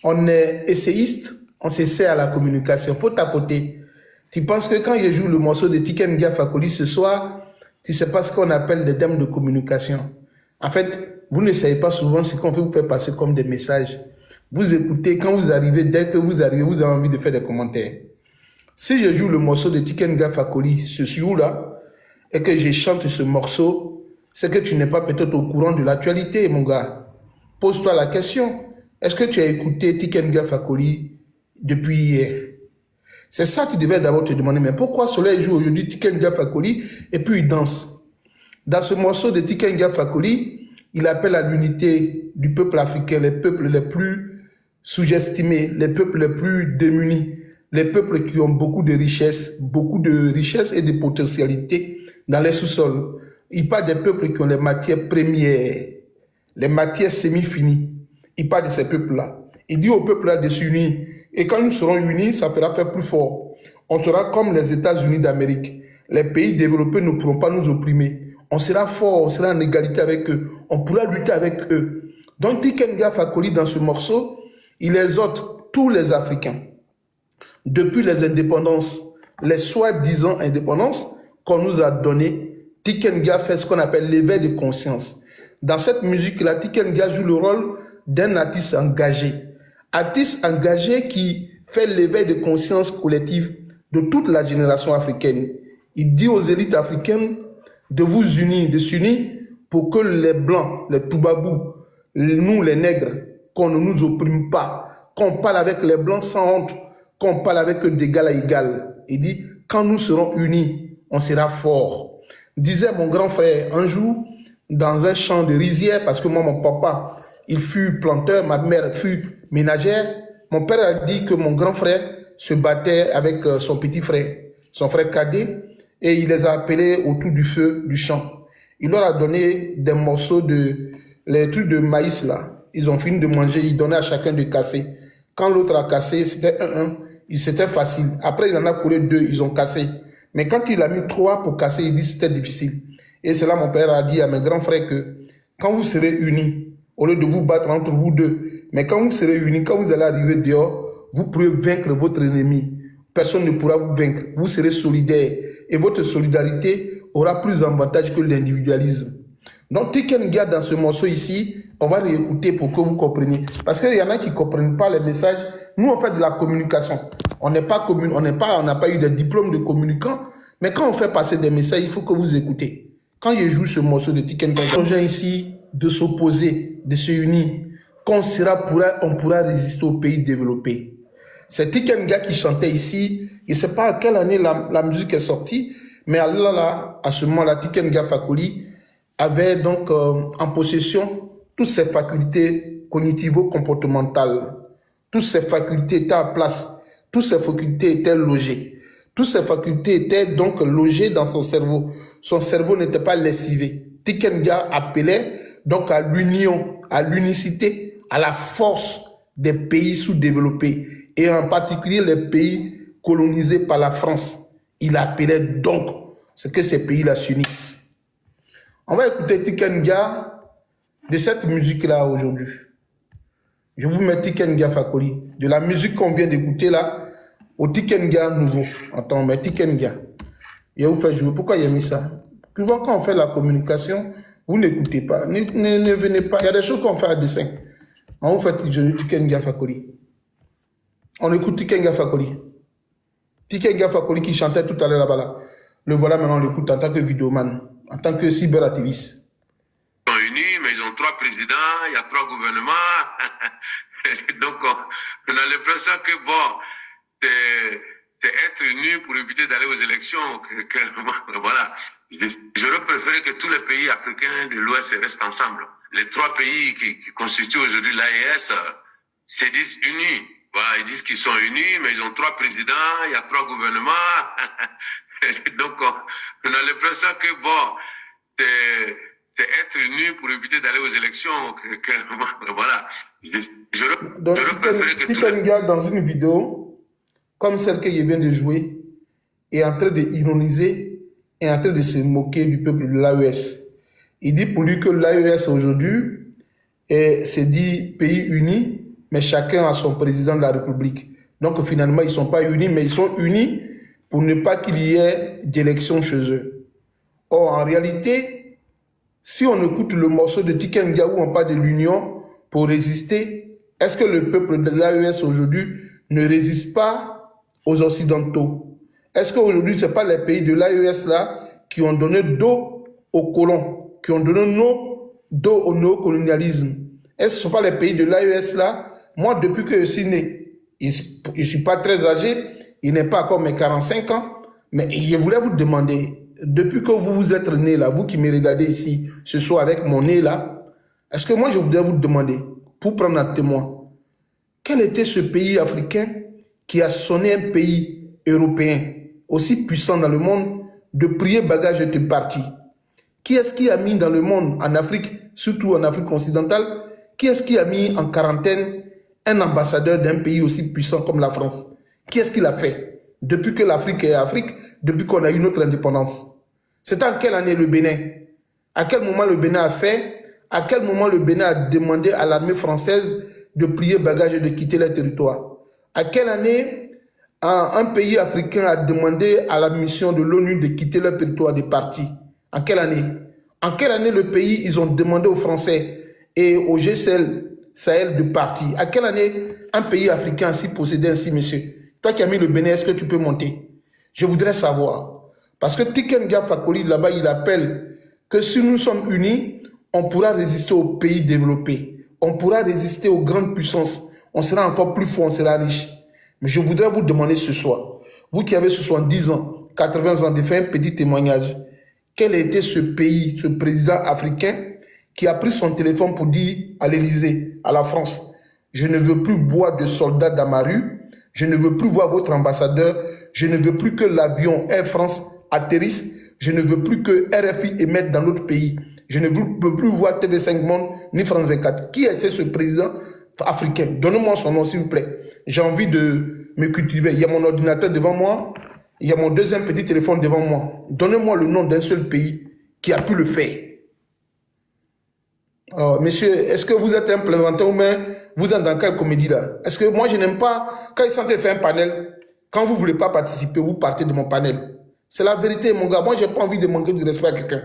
on est essayiste, on s'essaie à la communication. Il faut tapoter. Tu penses que quand je joue le morceau de Tiken Jah Fakoly ce soir, tu sais pas ce qu'on appelle des thèmes de communication. En fait, vous ne savez pas souvent ce qu'on peut vous faire passer comme des messages. Vous écoutez, quand vous arrivez, dès que vous arrivez, vous avez envie de faire des commentaires. Si je joue le morceau de Tiken Jah Fakoly ce jour-là, et que je chante ce morceau, c'est que tu n'es pas peut-être au courant de l'actualité, mon gars. Pose-toi la question. Est-ce que tu as écouté Tiken Jah Fakoly depuis hier? C'est ça que tu devais d'abord te demander. Mais pourquoi Soleil joue aujourd'hui Tiken Jah Fakoly et puis il danse? Dans ce morceau de Tiken Jah Fakoly, il appelle à l'unité du peuple africain, les peuples les plus sous-estimés, les peuples les plus démunis, les peuples qui ont beaucoup de richesses et de potentialités dans les sous-sols. Il parle des peuples qui ont les matières premières, les matières semi-finies. Il parle de ces peuples-là. Il dit aux peuples-là de s'unir. Et quand nous serons unis, ça fera faire plus fort. On sera comme les États-Unis d'Amérique. Les pays développés ne pourront pas nous opprimer. On sera fort, on sera en égalité avec eux. On pourra lutter avec eux. Donc Tiken Jah Fakoly, dans ce morceau, il exhorte tous les Africains, depuis les indépendances, les soi-disant indépendances qu'on nous a données. Tiken Jah fait ce qu'on appelle l'éveil de conscience. Dans cette musique-là, Tiken Jah joue le rôle d'un artiste engagé. Artiste engagé qui fait l'éveil de conscience collective de toute la génération africaine. Il dit aux élites africaines de vous unir, de s'unir pour que les Blancs, les Toubabous, nous les nègres, qu'on ne nous opprime pas, qu'on parle avec les Blancs sans honte, qu'on parle avec eux d'égal à égal. Il dit, quand nous serons unis, on sera fort. Disait mon grand frère un jour, dans un champ de rizières, parce que moi, mon papa, il fut planteur, ma mère fut ménagère. Mon père a dit que mon grand frère se battait avec son petit frère, son frère cadet, et il les a appelés autour du feu du champ. Il leur a donné des morceaux les trucs de maïs là. Ils ont fini de manger, il donnait à chacun de casser. Quand l'autre a cassé, c'était 1-1, c'était facile. Après, il en a couru 2, ils ont cassé. Mais quand il a mis 3 pour casser, il dit que c'était difficile. Et c'est là mon père a dit à mes grands frères que quand vous serez unis, au lieu de vous battre entre vous deux, mais quand vous serez unis, quand vous allez arriver dehors, vous pourrez vaincre votre ennemi. Personne ne pourra vous vaincre. Vous serez solidaires. Et votre solidarité aura plus d'avantages que l'individualisme. Donc, Tiken Jah, dans ce morceau ici, on va réécouter pour que vous compreniez. Parce qu'il y en a qui ne comprennent pas les messages. Nous, on fait de la communication. On n'a pas eu de diplôme de communicant. Mais quand on fait passer des messages, il faut que vous écoutez. Quand je joue ce morceau de Tiken Jah, on vient ici de s'opposer, de se unir. Quand on pourra résister aux pays développés. C'est Tiken Jah qui chantait ici. Je ne sais pas à quelle année la musique est sortie, mais à ce moment-là, Tiken Jah Fakoly avait donc en possession toutes ses facultés cognitivo-comportementales. Toutes ses facultés étaient en place. Toutes ses facultés étaient logées. Toutes ses facultés étaient donc logées dans son cerveau. Son cerveau n'était pas lessivé. Tiken Jah appelait donc à l'union, à l'unicité, à la force des pays sous-développés et en particulier les pays colonisés par la France. Il appelait donc ce que ces pays-là s'unissent. On va écouter Tiken Jah de cette musique-là aujourd'hui. Je vous mets Tiken Jah Fakoly. De la musique qu'on vient d'écouter là, au Tiken Jah nouveau. Attends, mais Tiken Jah. Je vais vous faire jouer. Pourquoi il a mis ça? Souvent, quand on fait la communication, vous n'écoutez pas. Ne venez pas. Il y a des choses qu'on fait à dessein. On vous fait Tiken Jah Fakoly. On écoute Tiken Jah Fakoly. Tiken Jah Fakoly qui chantait tout à l'heure là-bas. Là. Le voilà maintenant, on l'écoute en tant que vidéoman, en tant que cyberactiviste. Ils sont unis, mais ils ont 3 présidents, il y a 3 gouvernements. Donc, on a l'impression que, bon, c'est être unis pour éviter d'aller aux élections. Voilà. J'aurais préféré que tous les pays africains de l'Ouest restent ensemble. Les 3 pays qui constituent aujourd'hui l'AES se disent unis. Voilà, ils disent qu'ils sont unis, mais ils ont 3 présidents, il y a 3 gouvernements. Donc, on a l'impression que, bon, c'est être unis pour éviter d'aller aux élections. Voilà. Donc, Tiken Jah, dans une vidéo, comme celle que je viens de jouer, est en train d'ironiser et en train de se moquer du peuple de l'AES. Il dit pour lui que l'AES aujourd'hui se dit pays uni, mais chacun a son président de la République. Donc finalement, ils ne sont pas unis, mais ils sont unis pour ne pas qu'il y ait d'élections chez eux. Or, en réalité, si on écoute le morceau de Tiken Jah où on parle de l'union pour résister, est-ce que le peuple de l'AES aujourd'hui ne résiste pas aux Occidentaux? Est-ce qu'aujourd'hui, ce n'est pas les pays de l'AES là qui ont donné dos aux colons, qui ont donné dos au néocolonialisme? Est-ce que ce ne sont pas les pays de l'AES là? Moi, depuis que je suis né, je ne suis pas très âgé, il n'est pas encore mes 45 ans, mais je voulais vous demander, depuis que vous vous êtes né là, vous qui me regardez ici, ce soir avec mon nez là, est-ce que moi je voudrais vous demander, pour prendre un témoin, quel était ce pays africain qui a sonné un pays européen aussi puissant dans le monde de prier bagage et de parti? Qui est-ce qui a mis dans le monde, en Afrique, surtout en Afrique occidentale, qui est-ce qui a mis en quarantaine un ambassadeur d'un pays aussi puissant comme la France? Qui est-ce qui l'a fait? Depuis que l'Afrique est Afrique, depuis qu'on a eu notre indépendance. C'est en quelle année le Bénin? À quel moment le Bénin a fait? À quel moment le Bénin a demandé à l'armée française de plier bagages et de quitter leur territoire? À quelle année un pays africain a demandé à la mission de l'ONU de quitter leur territoire de parti? En quelle année? En quelle année le pays, ils ont demandé aux Français et au GCL Sahel de partir? À quelle année un pays africain ainsi possédé ainsi, monsieur? Toi qui as mis le Bénin, est-ce que tu peux monter? Je voudrais savoir. Parce que Tiken Jah Fakoly, là-bas, il appelle que si nous sommes unis, on pourra résister aux pays développés. On pourra résister aux grandes puissances. On sera encore plus fort, on sera riche. Mais je voudrais vous demander ce soir, vous qui avez 70 ans, 80 ans, de faire un petit témoignage. Quel était ce pays, ce président africain qui a pris son téléphone pour dire à l'Élysée, à la France, je ne veux plus boire de soldats dans ma rue, je ne veux plus voir votre ambassadeur, je ne veux plus que l'avion Air France atterrisse, je ne veux plus que RFI émette dans notre pays, je ne veux plus voir TV5 Monde ni France 24. Qui est ce président africain? Donnez-moi son nom s'il vous plaît. J'ai envie de me cultiver. Il y a mon ordinateur devant moi, il y a mon deuxième petit téléphone devant moi. Donnez-moi le nom d'un seul pays qui a pu le faire. Monsieur, est-ce que vous êtes un plaisantin ou bien vous êtes dans quelle comédie là? Est-ce que moi je n'aime pas, quand ils sont fait un panel, quand vous ne voulez pas participer, vous partez de mon panel. C'est la vérité mon gars, moi je n'ai pas envie de manquer de respect à quelqu'un.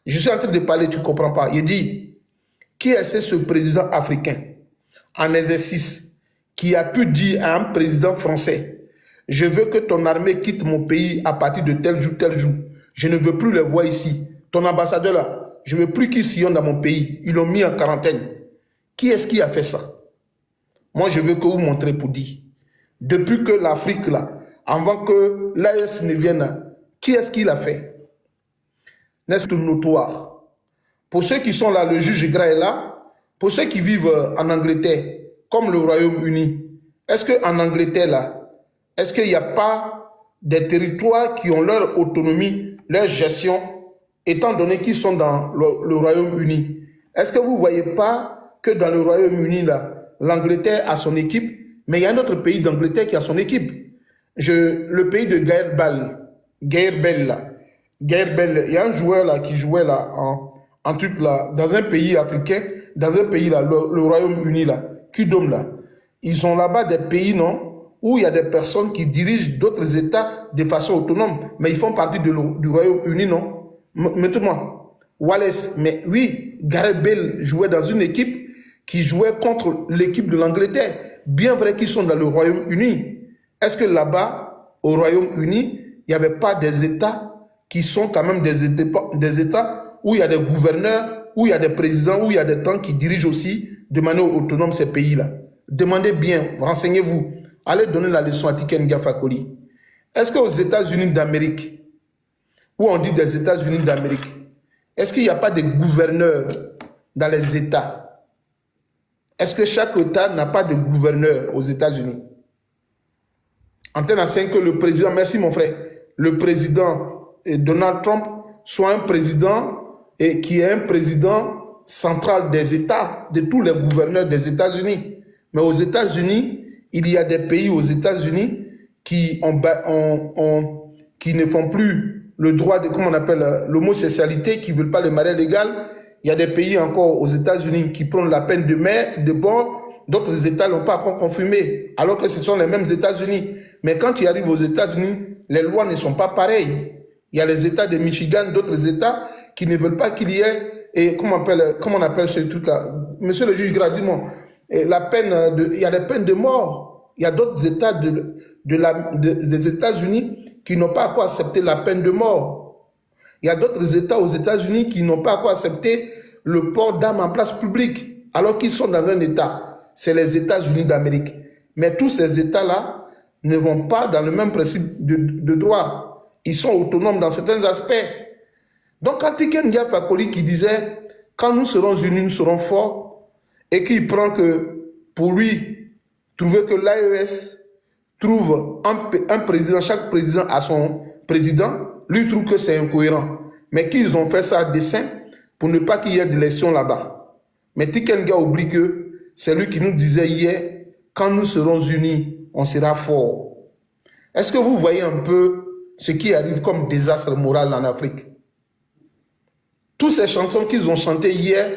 Je suis en train de parler, tu ne comprends pas. Il dit, qui est ce président africain en exercice qui a pu dire à un président français, je veux que ton armée quitte mon pays à partir de tel jour, je ne veux plus les voir ici. Ton ambassadeur là, je ne veux plus qu'ils sillonnent dans mon pays. Ils l'ont mis en quarantaine. Qui est-ce qui a fait ça? Moi, je veux que vous montrez pour dire. Depuis que l'Afrique, là, avant que l'AES ne vienne, qui est-ce qui l'a fait? N'est-ce pas notoire? Pour ceux qui sont là, le juge Gras est là. Pour ceux qui vivent en Angleterre, comme le Royaume-Uni, est-ce qu'en Angleterre, là, est-ce qu'il n'y a pas des territoires qui ont leur autonomie, leur gestion, étant donné qu'ils sont dans le Royaume-Uni? Est-ce que vous ne voyez pas que dans le Royaume-Uni, là, l'Angleterre a son équipe, mais il y a un autre pays d'Angleterre qui a son équipe. Le pays de Gareth Bale, là. Gareth Bale, il y a un joueur là qui jouait là en truc là, dans un pays africain, dans un pays là, le Royaume-Uni là, Kudom là. Ils ont là-bas des pays, non, où il y a des personnes qui dirigent d'autres États de façon autonome, mais ils font partie du Royaume-Uni, non? Mettez-moi, Wallace, mais oui, Gareth Bale jouait dans une équipe qui jouait contre l'équipe de l'Angleterre. Bien vrai qu'ils sont dans le Royaume-Uni. Est-ce que là-bas, au Royaume-Uni, il n'y avait pas des États qui sont quand même des États où il y a des gouverneurs, où il y a des présidents, où il y a des temps qui dirigent aussi de manière autonome ces pays-là? Demandez bien, renseignez-vous. Allez donner la leçon à Tiken Jah Fakoly. Est-ce qu'aux États-Unis d'Amérique, où on dit des États-Unis d'Amérique, est-ce qu'il n'y a pas de gouverneurs dans les États? Est-ce que chaque État n'a pas de gouverneur aux États-Unis? Antenne à 5 que le président, merci mon frère, le président Donald Trump soit un président et qui est un président central des États, de tous les gouverneurs des États-Unis. Mais aux États-Unis, il y a des pays aux États-Unis qui ne font plus le droit de, comment on appelle, l'homosexualité, qui ne veulent pas le mariage légal. Il y a des pays encore aux États-Unis qui prennent la peine de mort D'autres États n'ont pas encore confirmé, alors que ce sont les mêmes États-Unis. Mais quand tu arrives aux États-Unis, les lois ne sont pas pareilles. Il y a les États de Michigan, d'autres États qui ne veulent pas qu'il y ait, et comment on appelle ce truc-là? Monsieur le juge, gratuitement, il y a des peines de mort. Il y a d'autres États des États-Unis qui n'ont pas encore accepté la peine de mort. Il y a d'autres États aux États-Unis qui n'ont pas encore accepté le port d'armes en place publique, alors qu'ils sont dans un État. C'est les États-Unis d'Amérique. Mais tous ces États-là ne vont pas dans le même principe de droit. Ils sont autonomes dans certains aspects. Donc, quand Tiken Jah Fakoly qui disait « Quand nous serons unis, nous serons forts », et qu'il prend que, pour lui, trouver que l'AES trouve un président, chaque président a son président, lui trouve que c'est incohérent. Mais qu'ils ont fait ça à dessein pour ne pas qu'il y ait d'élection là-bas. Mais Tiken Jah oublie que c'est lui qui nous disait hier, quand nous serons unis, on sera forts. Est-ce que vous voyez un peu ce qui arrive comme désastre moral en Afrique? Toutes ces chansons qu'ils ont chantées hier,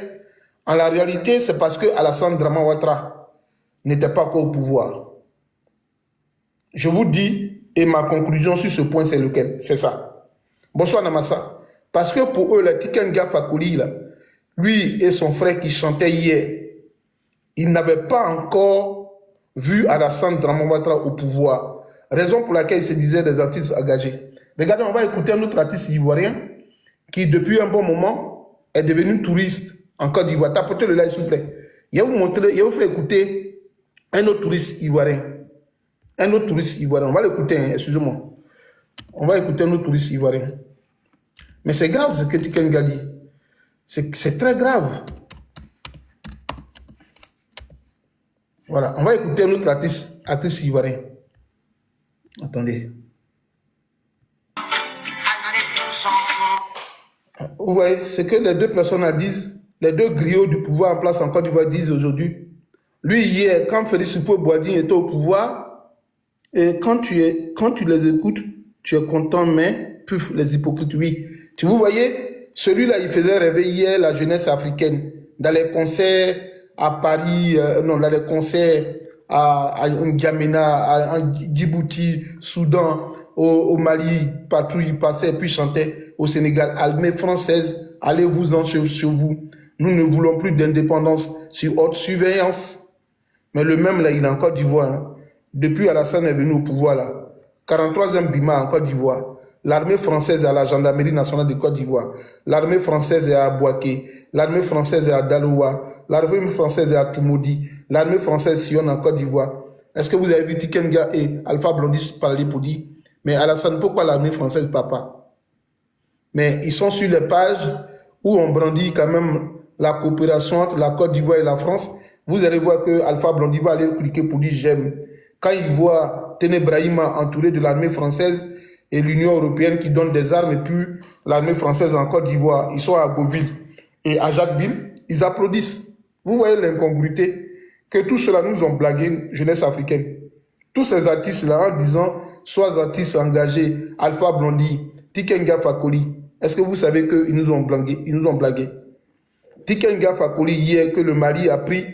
en la réalité, c'est parce que Alassane Draman Ouattara n'était pas encore au pouvoir. Je vous dis, et ma conclusion sur ce point, c'est lequel? C'est ça. Bonsoir Namassa. Parce que pour eux, le Tiken Jah Fakoly, là, lui et son frère qui chantaient hier, ils n'avaient pas encore vu Alassane Draman Ouattara au pouvoir. Raison pour laquelle ils se disaient des artistes engagés. Regardez, on va écouter un autre artiste ivoirien qui, depuis un bon moment, est devenu touriste en Côte d'Ivoire. Tapotez-le là, s'il vous plaît. Je vais vous faire écouter un autre touriste ivoirien. Un autre touriste ivoirien. On va l'écouter, hein, excusez-moi. On va écouter un autre touriste ivoirien. Mais c'est grave ce que Tiken Jah dit. C'est très grave. Voilà, on va écouter un autre artiste ivoirien. Attendez. Vous voyez, c'est que les deux personnes disent, les deux griots du pouvoir en place en Côte d'Ivoire disent aujourd'hui. Lui, hier, quand Félix Houphouët-Boigny était au pouvoir, et quand tu les écoutes, tu es content, mais puf, les hypocrites, oui. Vous voyez, celui-là, il faisait rêver hier la jeunesse africaine dans les concerts à Paris, dans les concerts à N'Djamena, à Djibouti, Soudan, au Mali, partout il passait, puis chantait au Sénégal. Armée française, allez-vous-en chez vous. Nous ne voulons plus d'indépendance sur haute surveillance. Mais le même là, il est en Côte d'Ivoire. Hein. Depuis Alassane est venu au pouvoir là. 43e Bima en Côte d'Ivoire. L'armée française est à la gendarmerie nationale de Côte d'Ivoire. L'armée française est à Bouaké. L'armée française est à Daloa. L'armée française est à Toumoudi. L'armée française sillonne en Côte d'Ivoire. Est-ce que vous avez vu Tiken Jah et Alpha Blondy parler pour dire, mais Alassane, pourquoi l'armée française, papa? Mais ils sont sur les pages où on brandit quand même la coopération entre la Côte d'Ivoire et la France. Vous allez voir que Alpha Blondy va aller cliquer pour dire j'aime. Quand il voit Téné Brahima entouré de l'armée française et l'Union européenne qui donne des armes et puis l'armée française en Côte d'Ivoire, ils sont à Beauville et à Jacquesville, ils applaudissent. Vous voyez l'incongruité que tout cela nous ont blagué, jeunesse africaine. Tous ces artistes-là, en disant, soit artistes engagés, Alpha Blondy, Tiken Jah Fakoly, est-ce que vous savez qu'ils nous ont blagué? Tiken Jah Fakoly, hier, que le Mali a pris,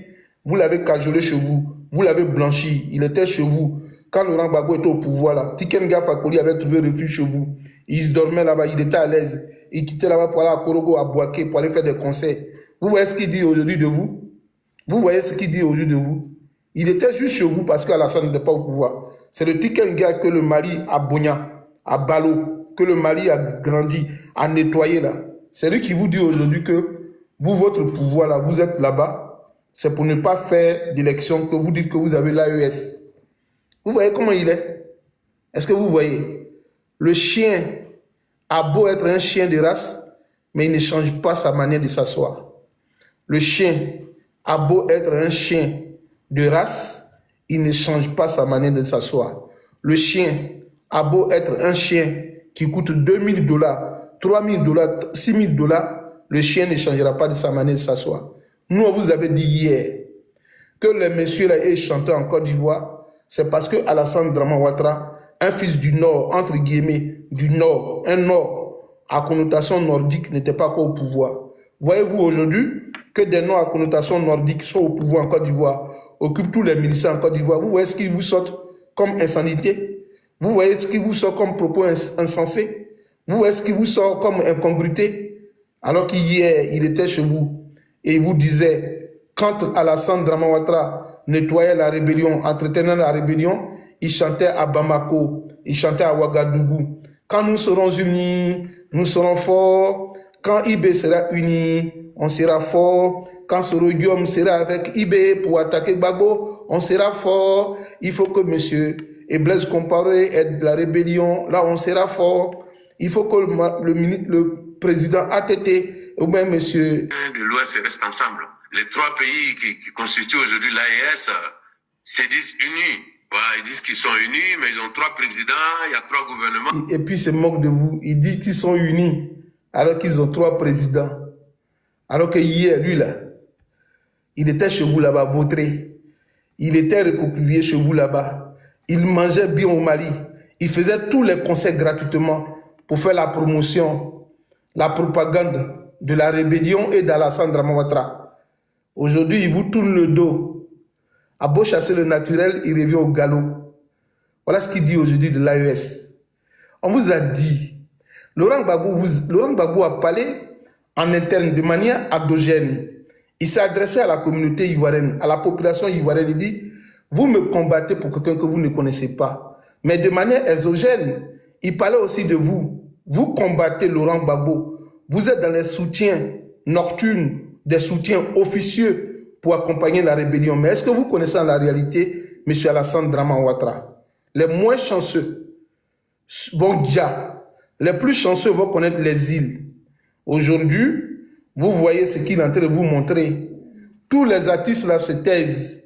vous l'avez cajolé chez vous, vous l'avez blanchi, il était chez vous. Quand Laurent Gbagbo était au pouvoir, là, Tiken Jah Fakoly avait trouvé refuge chez vous. Il se dormait là-bas, il était à l'aise. Il quittait là-bas pour aller à Korogo, à Bouaké, pour aller faire des concerts. Vous voyez ce qu'il dit aujourd'hui de vous? Vous voyez ce qu'il dit aujourd'hui de vous? Il était juste chez vous parce qu'Alassane n'était pas au pouvoir. C'est le Tiken Jah que le Mali a bogna, a ballot, que le Mali a grandi, a nettoyé là. C'est lui qui vous dit aujourd'hui que vous, votre pouvoir là, vous êtes là-bas, c'est pour ne pas faire d'élection que vous dites que vous avez l'AES. Vous voyez comment il est? Est-ce que vous voyez? Le chien a beau être un chien de race, mais il ne change pas sa manière de s'asseoir. Le chien a beau être un chien de race, il ne change pas sa manière de s'asseoir. Le chien a beau être un chien qui coûte $2000, $3000, $6000, le chien ne changera pas de sa manière de s'asseoir. Nous, on vous avait dit hier que les messieurs là aient chanté en Côte d'Ivoire, c'est parce que Alassane Draman Ouattara, un fils du Nord, entre guillemets, du Nord, un Nord à connotation nordique n'était pas encore au pouvoir. Voyez-vous aujourd'hui que des Nords à connotation nordique sont au pouvoir en Côte d'Ivoire, occupe tous les miliciens en Côte d'Ivoire. Vous voyez ce qui vous sort comme insanité? Vous voyez ce qui vous sort comme propos insensés? Vous voyez ce qui vous sort comme incongruité? Alors qu'hier, il était chez vous et il vous disait, quand Alassane Dramane Ouattara nettoyait la rébellion, entretenait la rébellion, il chantait à Bamako, il chantait à Ouagadougou. Quand nous serons unis, nous serons forts. Quand IB sera uni, on sera fort. Quand Soro Guillaume sera avec IB pour attaquer Gbagbo, on sera fort. Il faut que monsieur et Blaise Compaoré aide la rébellion. Là, on sera fort. Il faut que le président ATT ou bien monsieur de l'Ouest restent ensemble. Les trois pays qui constituent aujourd'hui l'AES se disent unis. Voilà, ils disent qu'ils sont unis, mais ils ont trois présidents, il y a trois gouvernements. Et puis, ils se moquent de vous. Ils disent qu'ils sont unis, alors qu'ils ont trois présidents. Alors que hier, lui, là, il était chez vous là-bas, vautré. Il était recouvrier chez vous là-bas. Il mangeait bien au Mali. Il faisait tous les conseils gratuitement pour faire la promotion, la propagande de la rébellion et d'Alassane Dramane Ouattara. Aujourd'hui, il vous tourne le dos. À beau chasser le naturel, il revient au galop. Voilà ce qu'il dit aujourd'hui de l'AES. On vous a dit, Laurent Gbagbo a parlé en interne de manière endogène. Il s'est adressé à la communauté ivoirienne, à la population ivoirienne. Il dit, vous me combattez pour quelqu'un que vous ne connaissez pas. Mais de manière exogène, il parlait aussi de vous. Vous combattez Laurent Gbagbo. Vous êtes dans les soutiens nocturnes, des soutiens officieux pour accompagner la rébellion. Mais est-ce que vous connaissez en la réalité M. Alassane Dramane Ouattara? Les moins chanceux vont déjà. Les plus chanceux vont connaître les îles. Aujourd'hui, vous voyez ce qu'il est en train de vous montrer. Tous les artistes là se taisent.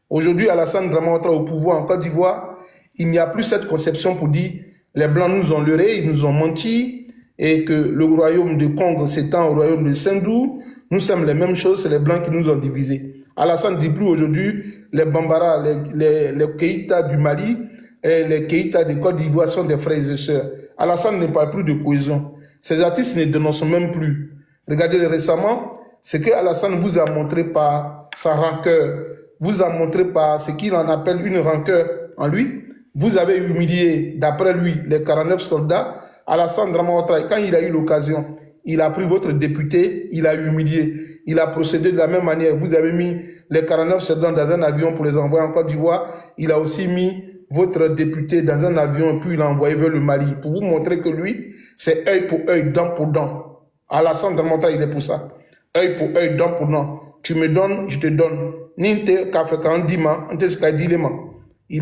Aujourd'hui, Alassane Dramane Ouattara au pouvoir en Côte d'Ivoire, il n'y a plus cette conception pour dire les Blancs nous ont leurrés, ils nous ont menti, et que le royaume de Congo s'étend au royaume de Sendou. Nous sommes les mêmes choses, c'est les Blancs qui nous ont divisés. Alassane ne dit plus aujourd'hui, les Bambara, les Keïta du Mali et les Keïta de Côte d'Ivoire sont des frères et sœurs. Alassane ne parle plus de cohésion. Ces artistes ne dénoncent même plus. Regardez récemment, ce que Alassane vous a montré par sa rancœur, vous a montré par ce qu'il en appelle une rancœur en lui. Vous avez humilié, d'après lui, les 49 soldats. Alassane Dramane Ouattara, quand il a eu l'occasion, il a pris votre député, il a humilié, il a procédé de la même manière. Vous avez mis les 49 soldats dans un avion pour les envoyer en Côte d'Ivoire. Il a aussi mis votre député dans un avion, puis il l'a envoyé vers le Mali, pour vous montrer que lui, c'est œil pour œil, dent pour dent. Alassane Dramane Ouattara, il est pour ça. Œil pour œil, dent pour dent. Tu me donnes, je te donne. Il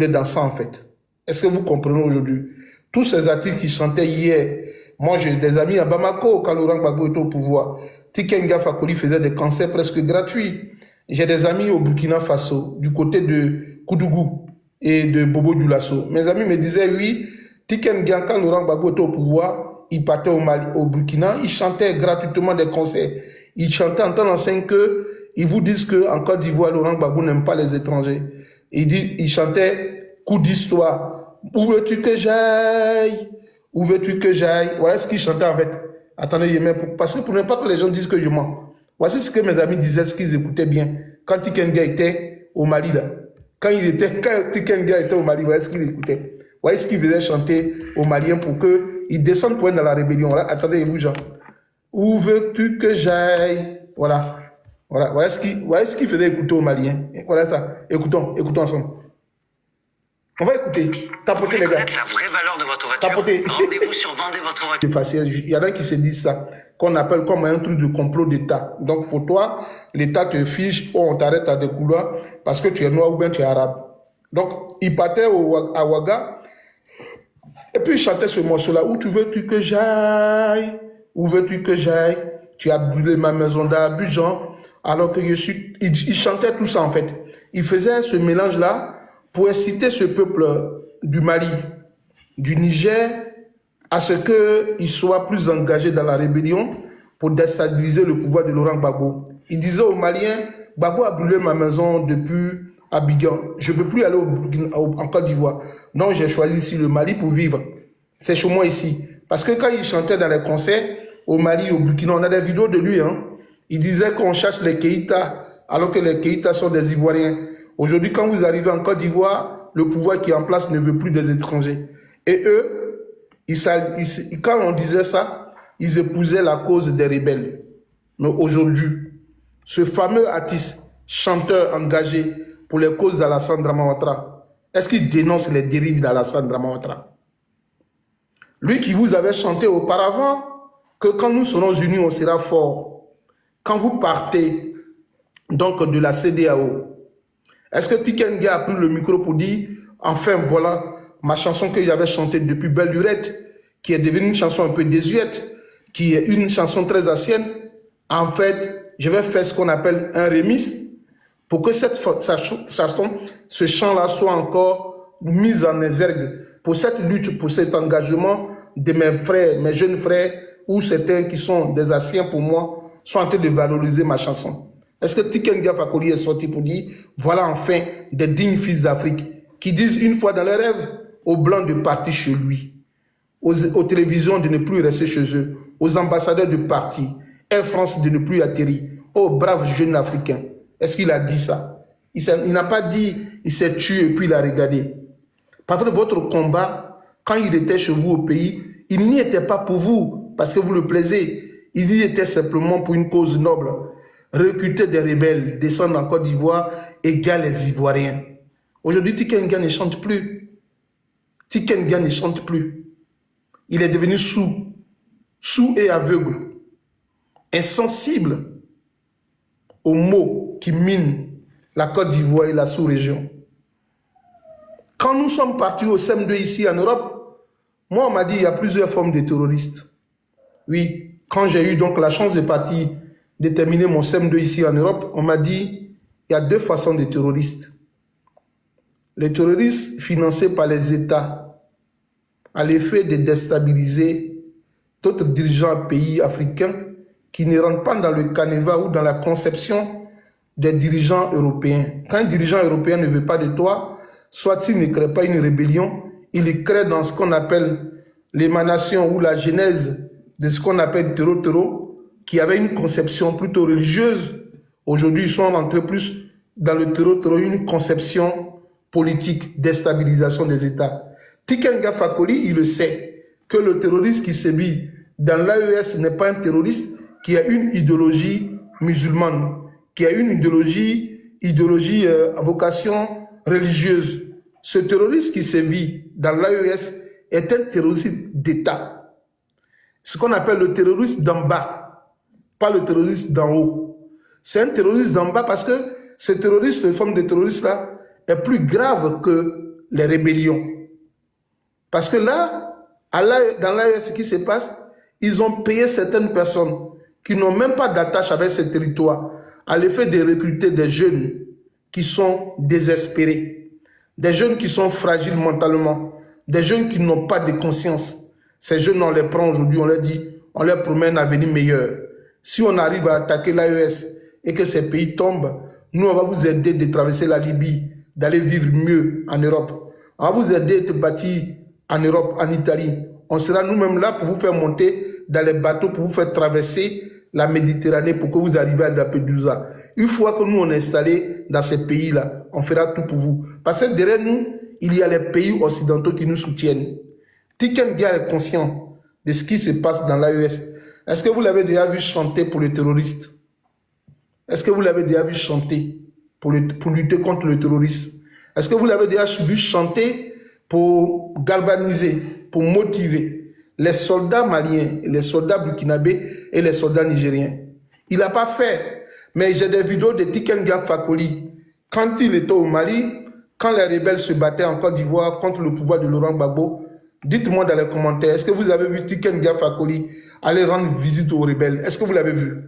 est dans ça en fait. Est-ce que vous comprenez aujourd'hui? Tous ces artistes qui chantaient hier, moi j'ai des amis à Bamako quand Laurent Gbagbo était au pouvoir. Tiken Jah Fakoly faisait des concerts presque gratuits. J'ai des amis au Burkina Faso, du côté de Koudougou et de Bobo Dioulasso. Mes amis me disaient, oui, Tiken Jah, quand Laurent Gbagbo était au pouvoir, il partait au Mali, au Burkina, il chantait gratuitement des concerts. Il chantait en temps ancien ils vous disent qu'en Côte d'Ivoire, Laurent Gbagbo n'aime pas les étrangers. Il chantait coup d'histoire. Où veux-tu que j'aille? Où veux-tu que j'aille? Voilà ce qu'il chantait en fait. Attendez, parce que pour ne pas que les gens disent que je mens. Voici ce que mes amis disaient, ce qu'ils écoutaient bien. Quand Tiken Jah était au Mali, là. Quand Tiken Jah était au Mali, voilà ce qu'ils écoutaient. Voyez ce qu'ils faisaient chanter aux Maliens pour qu'ils descendent pour être dans la rébellion. Là, attendez, vous, Jean. Où veux-tu que j'aille? Voilà. Voilà ce qu'ils faisaient écouter aux Maliens. Voilà ça. Écoutons ensemble. On va écouter. Tapotez les gars. La vraie valeur de votre voiture. Tapotez. Rendez-vous sur Vendez votre voiture. C'est facile. Il y en a qui se disent ça, qu'on appelle comme un truc de complot d'État. Donc pour toi, l'État te fiche ou on t'arrête à des couloirs parce que tu es noir ou bien tu es arabe. Donc il partait à Ouaga et puis il chantait ce morceau-là. Où tu veux-tu que j'aille? Où veux-tu que j'aille? Tu as brûlé ma maison d'Abidjan alors que je suis... Il chantait tout ça en fait. Il faisait ce mélange-là pour inciter ce peuple du Mali, du Niger, à ce qu'il soit plus engagé dans la rébellion pour déstabiliser le pouvoir de Laurent Gbagbo. Il disait aux Maliens, Gbagbo a brûlé ma maison depuis Abidjan. Je ne peux plus aller en Côte d'Ivoire. Donc j'ai choisi ici le Mali pour vivre. C'est chez moi ici. Parce que quand il chantait dans les concerts, au Mali, au Burkina, on a des vidéos de lui. Il disait qu'on cherche les Keïta, alors que les Keïta sont des Ivoiriens. Aujourd'hui, quand vous arrivez en Côte d'Ivoire, le pouvoir qui est en place ne veut plus des étrangers. Et eux, quand on disait ça, ils épousaient la cause des rebelles. Mais aujourd'hui, ce fameux artiste, chanteur engagé pour les causes d'Alassane Dramane Ouattara, est-ce qu'il dénonce les dérives d'Alassane Dramane Ouattara? Lui qui vous avait chanté auparavant que quand nous serons unis, on sera fort. Quand vous partez donc de la CEDEAO, est-ce que Tiken Jah a pris le micro pour dire « Enfin, voilà ma chanson que j'avais chantée depuis Belle Lurette, qui est devenue une chanson un peu désuète, qui est une chanson très ancienne. En fait, je vais faire ce qu'on appelle un remix pour que cette chanson, ce chant-là soit encore mis en exergue pour cette lutte, pour cet engagement de mes frères, mes jeunes frères, ou certains qui sont des anciens pour moi, sont en train de valoriser ma chanson. Est-ce que Tiken Jah Fakoly est sorti pour dire, voilà enfin des dignes fils d'Afrique qui disent une fois dans leurs rêves aux Blancs de partir chez lui, aux télévisions de ne plus rester chez eux, aux ambassadeurs de partir, Air France de ne plus atterrir, aux braves jeunes Africains. Est-ce qu'il a dit ça? Il n'a pas dit, il s'est tué et puis il a regardé. Parce que votre combat, quand il était chez vous au pays, il n'y était pas pour vous, parce que vous le plaisez. Il y était simplement pour une cause noble. Recruter des rebelles, descendre en Côte d'Ivoire, égal les Ivoiriens. Aujourd'hui, Tiken Jah ne chante plus. Tiken Jah ne chante plus. Il est devenu sourd et aveugle, insensible aux mots qui minent la Côte d'Ivoire et la sous-région. Quand nous sommes partis au CEM2 ici en Europe, moi on m'a dit il y a plusieurs formes de terroristes. Oui, quand j'ai eu donc la chance de partir, de terminer mon CEM2 ici en Europe, on m'a dit il y a deux façons de terroristes. Les terroristes financés par les États à l'effet de déstabiliser d'autres dirigeants pays africains qui ne rentrent pas dans le canevas ou dans la conception des dirigeants européens. Quand un dirigeant européen ne veut pas de toi, soit s'il ne crée pas une rébellion, il crée dans ce qu'on appelle l'émanation ou la genèse de ce qu'on appelle terreau, qui avait une conception plutôt religieuse. Aujourd'hui, ils sont rentrés plus dans le terreau, une conception politique, déstabilisation des États. Tiken Jah Fakoly, il le sait, que le terroriste qui sévit dans l'AES n'est pas un terroriste qui a une idéologie musulmane, qui a une idéologie à vocation religieuse. Ce terroriste qui sévit dans l'AES est un terroriste d'État. Ce qu'on appelle le terroriste d'en bas, pas le terroriste d'en haut. C'est un terroriste d'en bas parce que ce terroriste, cette forme de terroriste-là, est plus grave que les rébellions. Parce que là, dans l'AES, ce qui se passe, ils ont payé certaines personnes qui n'ont même pas d'attache avec ce territoire à l'effet de recruter des jeunes qui sont désespérés, des jeunes qui sont fragiles mentalement, des jeunes qui n'ont pas de conscience. Ces jeunes, on les prend aujourd'hui, on leur dit, on leur promet un avenir meilleur. Si on arrive à attaquer l'AES et que ces pays tombent, nous, on va vous aider de traverser la Libye, d'aller vivre mieux en Europe. On va vous aider de bâtir en Europe, en Italie. On sera nous-mêmes là pour vous faire monter dans les bateaux, pour vous faire traverser la Méditerranée pour que vous arriviez à Lampedusa. Une fois que nous on est installés dans ces pays-là, on fera tout pour vous. Parce que derrière nous, il y a les pays occidentaux qui nous soutiennent. Tiken Jah est conscient de ce qui se passe dans l'AES. Est-ce que vous l'avez déjà vu chanter pour les terroristes? Est-ce que vous l'avez déjà vu chanter pour lutter contre le terrorisme? Est-ce que vous l'avez déjà vu chanter pour galvaniser, pour motiver les soldats maliens, les soldats burkinabés et les soldats nigériens? Il n'a pas fait. Mais j'ai des vidéos de Tiken Jah Fakoly. Quand il était au Mali, quand les rebelles se battaient en Côte d'Ivoire contre le pouvoir de Laurent Gbagbo, dites-moi dans les commentaires, est-ce que vous avez vu Tiken Jah Fakoly aller rendre visite aux rebelles? Est-ce que vous l'avez vu?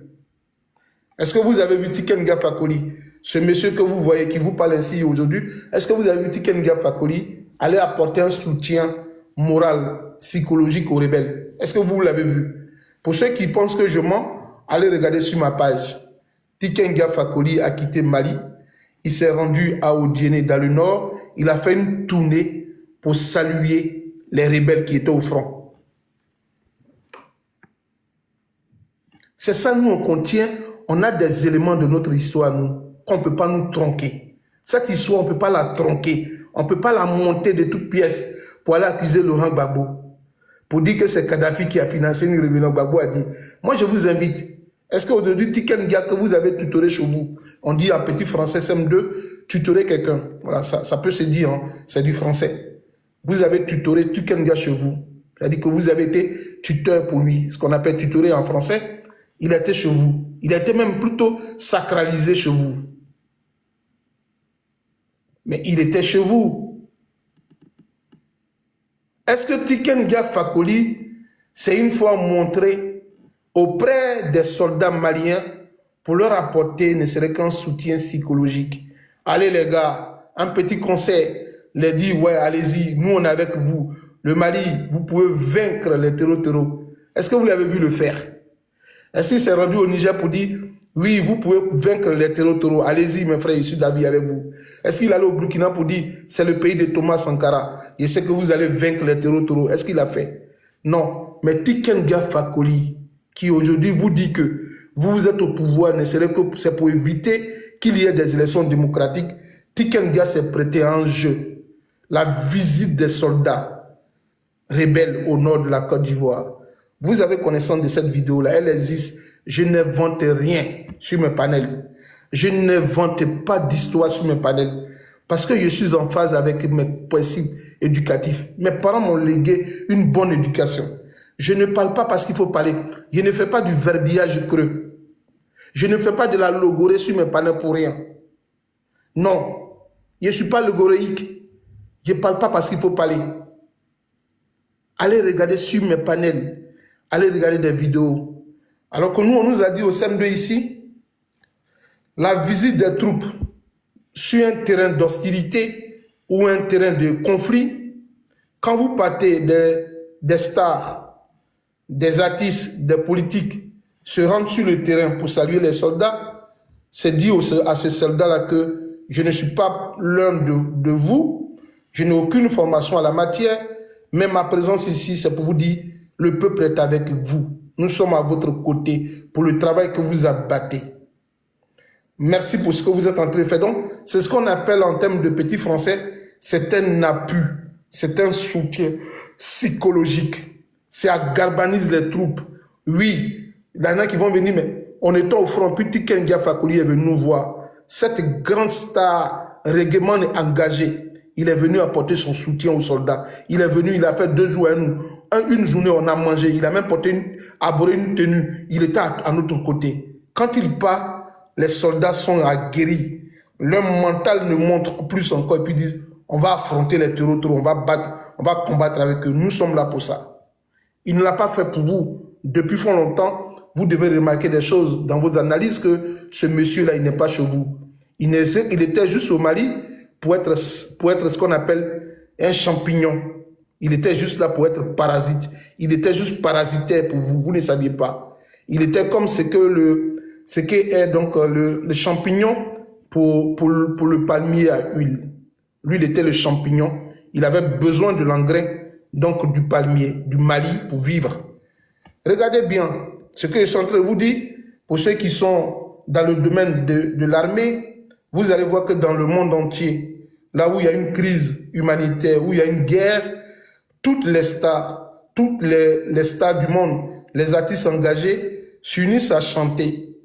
Est-ce que vous avez vu Tiken Jah Fakoly, ce monsieur que vous voyez qui vous parle ainsi aujourd'hui, est-ce que vous avez vu Tiken Jah Fakoly aller apporter un soutien moral, psychologique aux rebelles? Est-ce que vous l'avez vu? Pour ceux qui pensent que je mens, allez regarder sur ma page. Tiken Jah Fakoly a quitté Mali. Il s'est rendu à Odiéné dans le nord. Il a fait une tournée pour saluer les rebelles qui étaient au front. C'est ça, nous, on contient. On a des éléments de notre histoire, nous, qu'on ne peut pas nous tronquer. Cette histoire, on ne peut pas la tronquer. On ne peut pas la monter de toutes pièces pour aller accuser Laurent Gbagbo. Pour dire que c'est Kadhafi qui a financé une rébellion. Gbagbo a dit, moi je vous invite. Est-ce qu'aujourd'hui, Tiken Dia que vous avez tutoré chez vous, on dit en petit français SM2, tutorer quelqu'un. Voilà, ça peut se dire, hein, c'est du français. Vous avez tutoré Tiken Dia chez vous. C'est-à-dire que vous avez été tuteur pour lui. Ce qu'on appelle tutorer en français, il a été chez vous. Il a été même plutôt sacralisé chez vous. Mais il était chez vous. Est-ce que Tiken Dia Fakoly s'est une fois montré auprès des soldats maliens pour leur apporter ne serait qu'un soutien psychologique? Allez les gars, un petit conseil, les dit ouais allez-y, nous on est avec vous. Le Mali, vous pouvez vaincre les terreaux. Est-ce que vous l'avez vu le faire? Est-ce qu'il s'est rendu au Niger pour dire oui, vous pouvez vaincre les terreaux, allez-y mes frères, je suis d'avis avec vous? Est-ce qu'il allait au Burkina pour dire c'est le pays de Thomas Sankara, je sais que vous allez vaincre les terreaux? Est-ce qu'il a fait? Non, mais Tiken Dia Fakoly, qui aujourd'hui vous dit que vous êtes au pouvoir, ne serait que c'est pour éviter qu'il y ait des élections démocratiques. Tiken Dia s'est prêté en jeu. La visite des soldats rebelles au nord de la Côte d'Ivoire. Vous avez connaissance de cette vidéo-là, elle existe. Je n'invente rien sur mes panels. Je n'invente pas d'histoire sur mes panels. Parce que je suis en phase avec mes principes éducatifs. Mes parents m'ont légué une bonne éducation. Je ne parle pas parce qu'il faut parler. Je ne fais pas du verbiage creux. Je ne fais pas de la logorée sur mes panels pour rien. Non, je ne suis pas logoréique. Je ne parle pas parce qu'il faut parler. Allez regarder sur mes panels. Allez regarder des vidéos. Alors que nous, on nous a dit au CM2 ici, la visite des troupes sur un terrain d'hostilité ou un terrain de conflit, quand vous partez des stars, des artistes, des politiques, se rendre sur le terrain pour saluer les soldats, c'est dire à ces soldats-là que je ne suis pas l'un de vous, je n'ai aucune formation à la matière, mais ma présence ici, c'est pour vous dire, le peuple est avec vous. Nous sommes à votre côté pour le travail que vous abattez. Merci pour ce que vous êtes en train de faire. Donc, c'est ce qu'on appelle en termes de petit français, c'est un appui, c'est un soutien psychologique. Ça galvanise les troupes. Oui, il y en a qui vont venir, mais on était au front, puis Tiken Dia Fakoly est venu nous voir. Cette grande star règlement engagée, il est venu apporter son soutien aux soldats. Il est venu, il a fait 2 jours à nous. Une journée, on a mangé. Il a même aboré une tenue. Il était à notre côté. Quand il part, les soldats sont aguerris. Leur mental ne montre plus encore. Et puis ils disent, on va affronter les terreaux, on va combattre avec eux. Nous sommes là pour ça. Il ne l'a pas fait pour vous. Depuis fort longtemps, vous devez remarquer des choses dans vos analyses que ce monsieur-là, il n'est pas chez vous. Il était juste au Mali pour être ce qu'on appelle un champignon. Il était juste là pour être parasite. Il était juste parasitaire pour vous. Vous ne saviez pas. Il était comme ce qu'est donc le champignon pour le palmier à huile. Lui, il était le champignon. Il avait besoin de l'engrais, donc du palmier, du Mali pour vivre. Regardez bien ce que je suis en train de vous dire. Pour ceux qui sont dans le domaine de l'armée, vous allez voir que dans le monde entier, là où il y a une crise humanitaire, où il y a une guerre, toutes les stars du monde, les artistes engagés s'unissent à chanter.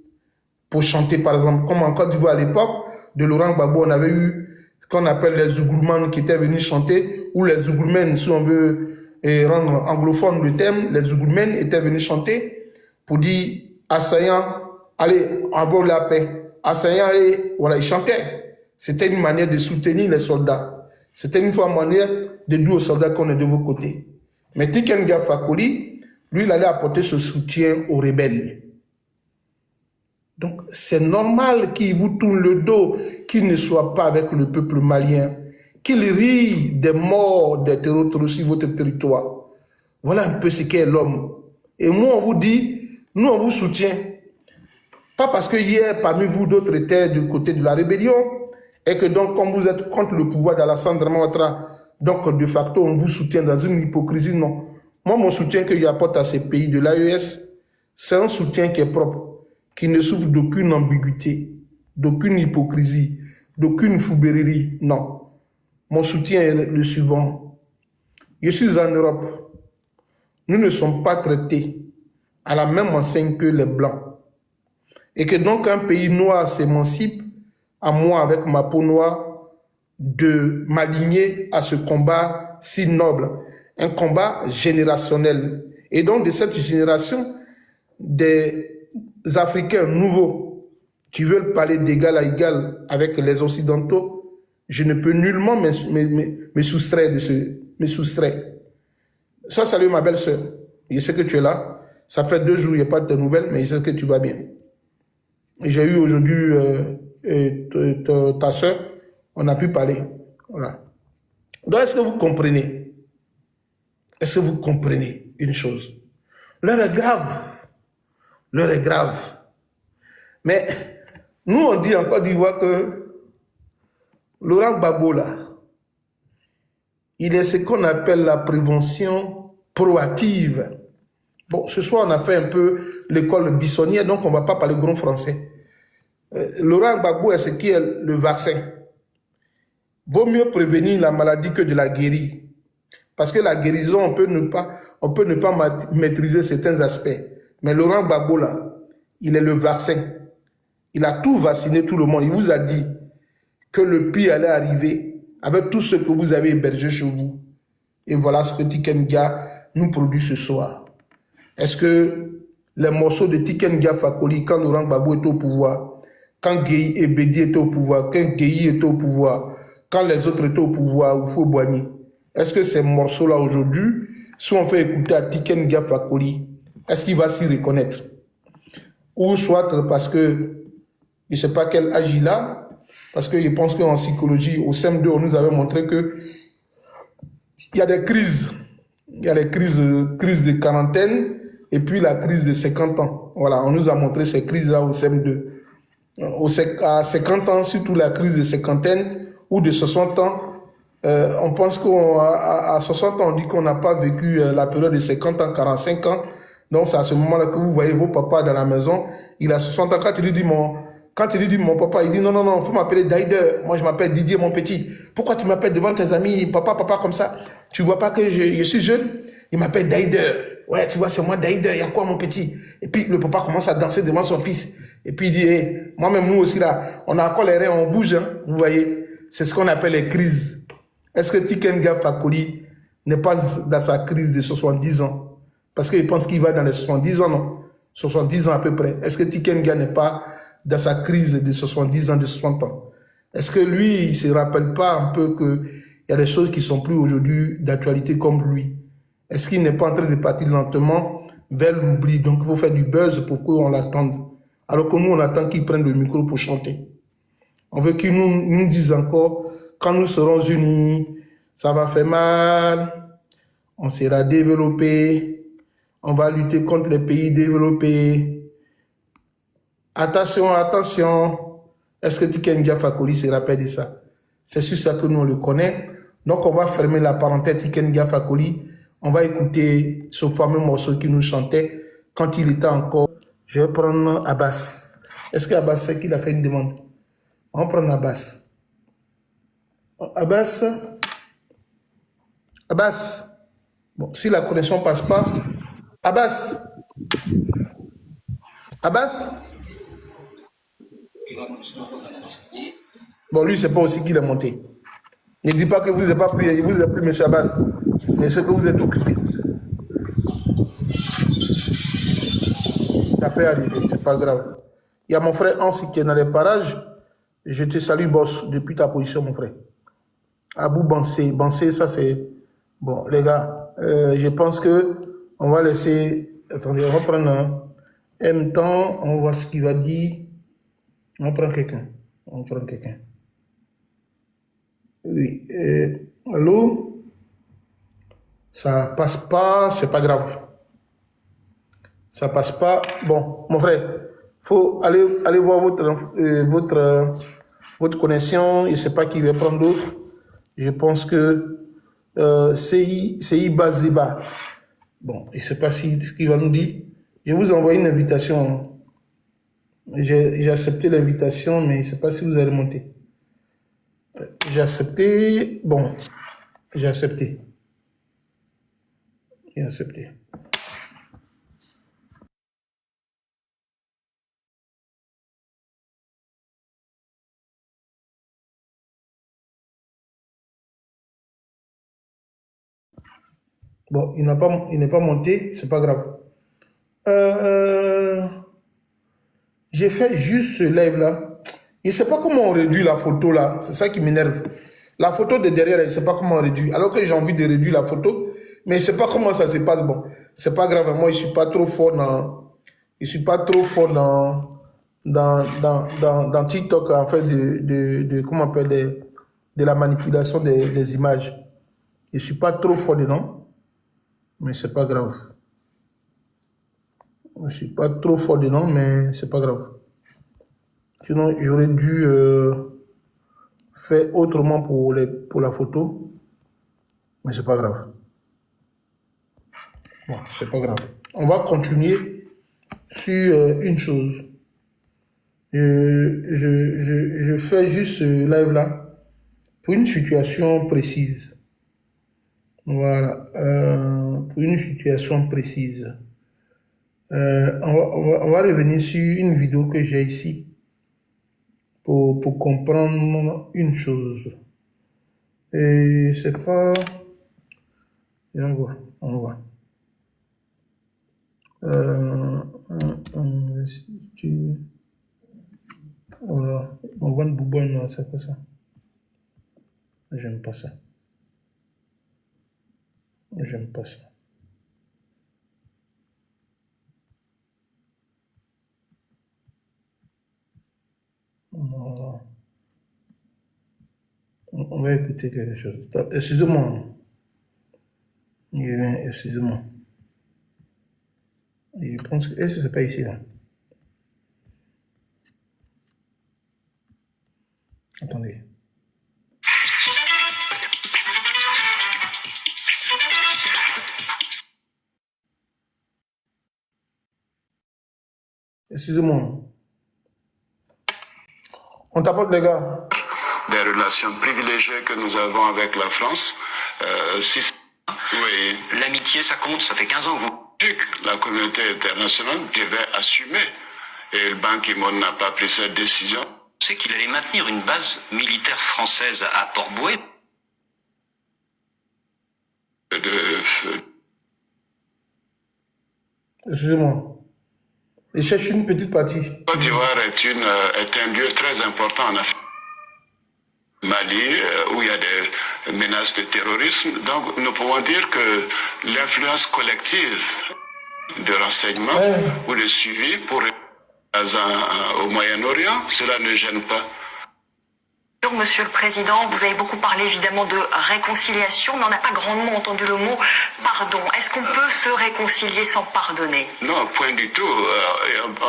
Pour chanter, par exemple, comme en Côte d'Ivoire à l'époque de Laurent Gbagbo, on avait eu ce qu'on appelle les Zougoulmans qui étaient venus chanter, ou les Zougoulmènes, si on veut rendre anglophone le thème, les Zougoulmènes étaient venus chanter pour dire assaillant, allez, envoie la paix. Assaillant, et voilà, ils chantaient. C'était une manière de soutenir les soldats. C'était une manière de dire aux soldats qu'on est de vos côtés. Mais Tiken Dia Fakoly, lui, il allait apporter ce soutien aux rebelles. Donc, c'est normal qu'il vous tourne le dos, qu'il ne soit pas avec le peuple malien, qu'il rit des morts des terreaux sur votre territoire. Voilà un peu ce qu'est l'homme. Et moi, on vous dit, nous, on vous soutient. Pas parce que hier, parmi vous, d'autres étaient du côté de la rébellion, et que donc, comme vous êtes contre le pouvoir d'Alassane Dramane Ouattara, donc de facto, on vous soutient dans une hypocrisie, non. Moi, mon soutien que j'apporte à ces pays de l'AES, c'est un soutien qui est propre, qui ne souffre d'aucune ambiguïté, d'aucune hypocrisie, d'aucune fourberie, non. Mon soutien est le suivant. Je suis en Europe. Nous ne sommes pas traités à la même enseigne que les Blancs. Et que donc un pays noir s'émancipe, à moi avec ma peau noire, de m'aligner à ce combat si noble, un combat générationnel. Et donc de cette génération des Africains nouveaux qui veulent parler d'égal à égal avec les Occidentaux, je ne peux nullement me soustraire de me soustraire. Sois salut ma belle-sœur. Je sais que tu es là. Ça fait 2 jours, il n'y a pas de tes nouvelles, mais je sais que tu vas bien. J'ai eu aujourd'hui ta sœur, on a pu parler. Voilà. Donc, est-ce que vous comprenez? Est-ce que vous comprenez une chose? L'heure est grave. L'heure est grave. Mais nous, on dit en Côte d'Ivoire que Laurent Gbagbo, là, il est ce qu'on appelle la prévention proactive. Bon, ce soir, on a fait un peu l'école buissonnière, donc on ne va pas parler gros français. Laurent Gbagbo est ce qui est le vaccin. Vaut mieux prévenir la maladie que de la guérir. Parce que la guérison, on peut ne pas maîtriser certains aspects. Mais Laurent Gbagbo, là, il est le vaccin. Il a tout vacciné tout le monde. Il vous a dit que le pire allait arriver avec tout ce que vous avez hébergé chez vous. Et voilà ce que Tiken Jah nous produit ce soir. Est-ce que les morceaux de Tiken Jah Fakoly, quand Laurent Gbagbo était au pouvoir, quand Gueye et Bédi étaient au pouvoir, quand Gueye était au pouvoir, quand les autres étaient au pouvoir, ou Fou-Boigny, est-ce que ces morceaux-là aujourd'hui, si on fait écouter à Tiken Jah Fakoly, est-ce qu'il va s'y reconnaître? Ou soit parce que, je ne sais pas quel âge il a, parce que je pense qu'en psychologie, au CM2, on nous avait montré que il y a des crises. Il y a les crises de quarantaine et puis la crise de 50 ans. Voilà, on nous a montré ces crises-là au CM2. À 50 ans, surtout la crise de cinquantaine ou de 60 ans, on pense qu'à 60 ans, on dit qu'on n'a pas vécu la période de 50 ans, 45 ans. Donc, c'est à ce moment-là que vous voyez vos papas dans la maison. Il a 60 ans. Quand il lui dit mon papa, il dit non, il faut m'appeler Daider. Moi, je m'appelle Didier, mon petit. Pourquoi tu m'appelles devant tes amis, papa, comme ça? Tu vois pas que je suis jeune? Il m'appelle Daider. Ouais, tu vois, c'est moi Daider. Il y a quoi, mon petit? Et puis, le papa commence à danser devant son fils. Et puis, il dit, hey, moi-même, nous aussi, là, on a encore les reins, on bouge, hein, vous voyez. C'est ce qu'on appelle les crises. Est-ce que Tiken Jah Fakoly n'est pas dans sa crise de 70 ans? Parce qu'il pense qu'il va dans les 70 ans, non? 70 ans à peu près. Est-ce que Tiken Jah n'est pas dans sa crise de 70 ans, de 60 ans? Est-ce que lui, il ne se rappelle pas un peu qu'il y a des choses qui sont plus aujourd'hui d'actualité comme lui? Est-ce qu'il n'est pas en train de partir lentement vers l'oubli? Donc, il faut faire du buzz pour qu'on l'attende. Alors que nous, on attend qu'il prenne le micro pour chanter. On veut qu'il nous dise encore, quand nous serons unis, ça va faire mal, on sera développé, on va lutter contre les pays développés. Attention, attention. Est-ce que Tiken Jah Fakoly se rappelle de ça? C'est sur ça que nous, on le connaît. Donc, on va fermer la parenthèse Tiken Jah Fakoly. On va écouter ce fameux morceau qu'il nous chantait quand il était encore. Je vais prendre Abbas. Est-ce qu'Abbas sait qu'il a fait une demande? On va prendre Abbas. Abbas. Bon, si la connexion ne passe pas. Abbas. Bon, lui, c'est pas aussi qu'il est monté. Ne dis pas que vous n'avez pas pris, vous avez pris M. Abbas. Mais c'est que vous êtes occupé. Ça peut arriver, c'est pas grave. Il y a mon frère Hans qui est dans les parages. Je te salue, boss, depuis ta position, mon frère. Abou Bansé. Bansé, ça c'est... Bon, les gars, je pense que on va laisser... Attendez, on va prendre un même temps, on va voir ce qu'il va dire. On prend quelqu'un. Oui. Allô? Ça passe pas, c'est pas grave. Ça passe pas. Bon, mon frère, faut aller voir votre connexion. Je ne sais pas qui va prendre d'autres. Je pense que c'est Baziba. Bon, je ne sais pas ce qu'il va nous dire. Je vous envoie une invitation. J'ai accepté l'invitation, mais je ne sais pas si vous allez monter. J'ai accepté. Bon, j'ai accepté. J'ai accepté. Bon, il n'est pas monté, c'est pas grave. Euh, j'ai fait juste ce live là. Il ne sait pas comment on réduit la photo là. C'est ça qui m'énerve. La photo de derrière, il ne sait pas comment on réduit. Alors que j'ai envie de réduire la photo, mais il ne sait pas comment ça se passe. Bon, c'est pas grave. Moi, je ne suis pas trop fort dans TikTok, en fait, comment on appelle, de la manipulation des images. Je ne suis pas trop fort dedans, mais c'est pas grave. Je ne suis pas trop fort dedans, mais c'est pas grave. Sinon, j'aurais dû faire autrement pour la photo, mais c'est pas grave. Bon, c'est pas grave. On va continuer sur une chose. Je fais juste ce live-là pour une situation précise. Voilà. Pour une situation précise. On va revenir sur une vidéo que j'ai ici pour comprendre une chose. Et c'est pas... Et on voit. Voilà. On voit une boubonne, c'est quoi ça? J'aime pas ça. J'aime pas ça. Voilà. On va écouter quelque chose. Excusez-moi. Excusez-moi. Je pense que... Est-ce que c'est pas ici, là? Attendez. Excusez-moi. On t'apporte, les gars. Des relations privilégiées que nous avons avec la France. Oui. L'amitié, ça compte, ça fait 15 ans que vous... La communauté internationale devait assumer. Et le Ban Ki-moon n'a pas pris cette décision. C'est qu'il allait maintenir une base militaire française à Port-Bouët. Excusez-moi. Je cherche une petite partie. Côte d'Ivoire est un lieu très important en Afrique. Mali, où il y a des menaces de terrorisme. Donc, nous pouvons dire que l'influence collective de renseignement ou de suivi pour au Moyen-Orient, cela ne gêne pas. Monsieur le Président, vous avez beaucoup parlé évidemment de réconciliation, mais on n'a pas grandement entendu le mot pardon. Est-ce qu'on peut se réconcilier sans pardonner? Non, point du tout.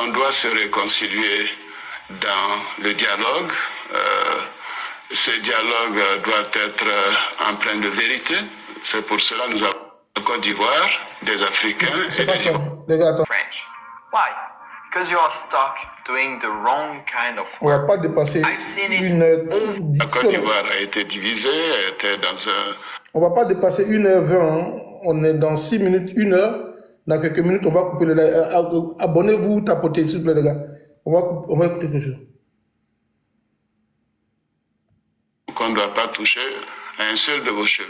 On doit se réconcilier dans le dialogue. Ce dialogue doit être empreint de vérité. C'est pour cela que nous avons en Côte d'Ivoire des Africains C'est et pas des ça. Les gars, attends. French. Why? Because you are stuck doing the wrong kind of On va work. pas dépasser I've seen it. une La Côte d'Ivoire a été divisée, était dans un... On va pas dépasser 1h20. Hein. On est dans 6 minutes, 1 heure. Dans quelques minutes, on va couper le live. Abonnez-vous, tapotez, s'il vous plaît, les gars. On va écouter quelque chose. qu'on ne doit pas toucher à un seul de vos cheveux.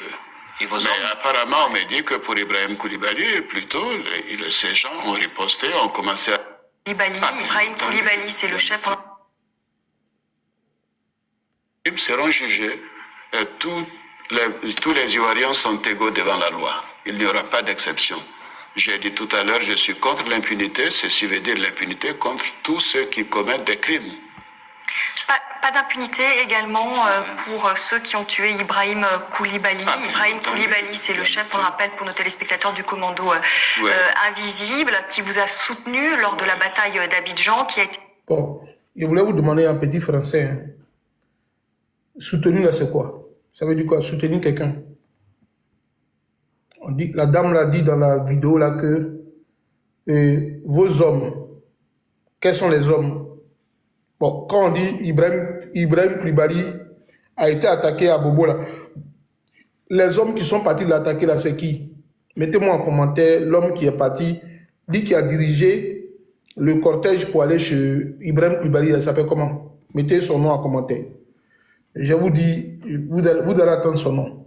Et vos Mais hommes, apparemment, on me dit que pour Ibrahim Koulibaly, plutôt, ces gens ont riposté, ont commencé à... Ibrahim Koulibaly, c'est le chef. seront jugés. Tous les Ivoiriens sont égaux devant la loi. Il n'y aura pas d'exception. J'ai dit tout à l'heure, je suis contre l'impunité. Ceci veut dire l'impunité contre tous ceux qui commettent des crimes. Pas d'impunité également pour ceux qui ont tué Ibrahim Koulibaly. Ibrahim Koulibaly, c'est le chef, on le rappelle pour nos téléspectateurs, du commando invisible, qui vous a soutenu lors de la bataille d'Abidjan, qui a été... Bon, je voulais vous demander en petit français. Hein. Soutenu, là, c'est quoi? Ça veut dire quoi? Soutenir quelqu'un. On dit, la dame l'a dit dans la vidéo là que vos hommes, quels sont les hommes? Bon, quand on dit Ibrahim Koulibaly a été attaqué à Bobo là. Les hommes qui sont partis l'attaquer là, c'est qui? Mettez-moi en commentaire l'homme qui est parti, lui qui a dirigé le cortège pour aller chez Ibrahim Koulibaly, il s'appelle comment? Mettez son nom en commentaire. Je vous dis, vous allez attendre son nom.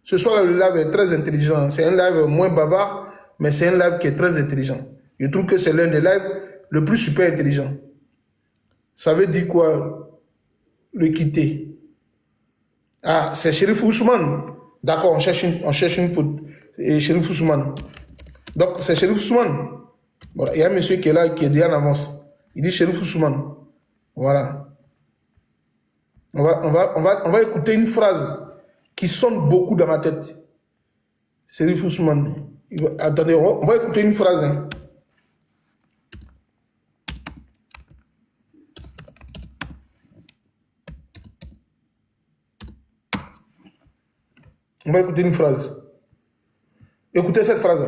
Ce soir, le live est très intelligent. C'est un live moins bavard, mais c'est un live qui est très intelligent. Je trouve que c'est l'un des lives le plus super intelligent. Ça veut dire quoi? Le quitter. Ah, c'est Chérif Ousmane. D'accord, on cherche une faute. Et Chérif Ousmane. Donc, c'est Chérif Ousmane. Voilà. Il y a un monsieur qui est là, qui est déjà en avance. Il dit Chérif Ousmane. Voilà. On va écouter une phrase qui sonne beaucoup dans ma tête. Chérif Ousmane. Attendez, on va écouter une phrase. Hein. On va écouter une phrase. Écoutez cette phrase.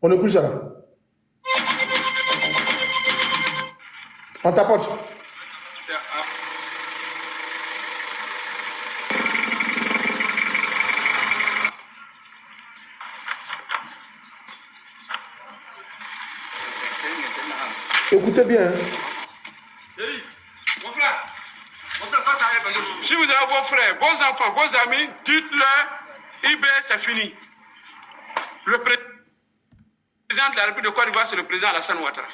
On écoute ça là. On tapote. Écoutez bien. Hein. Si vous avez vos frères, vos enfants, vos amis, dites-leur, IB, c'est fini. Le président de la République de Côte d'Ivoire, c'est le président Alassane Ouattara.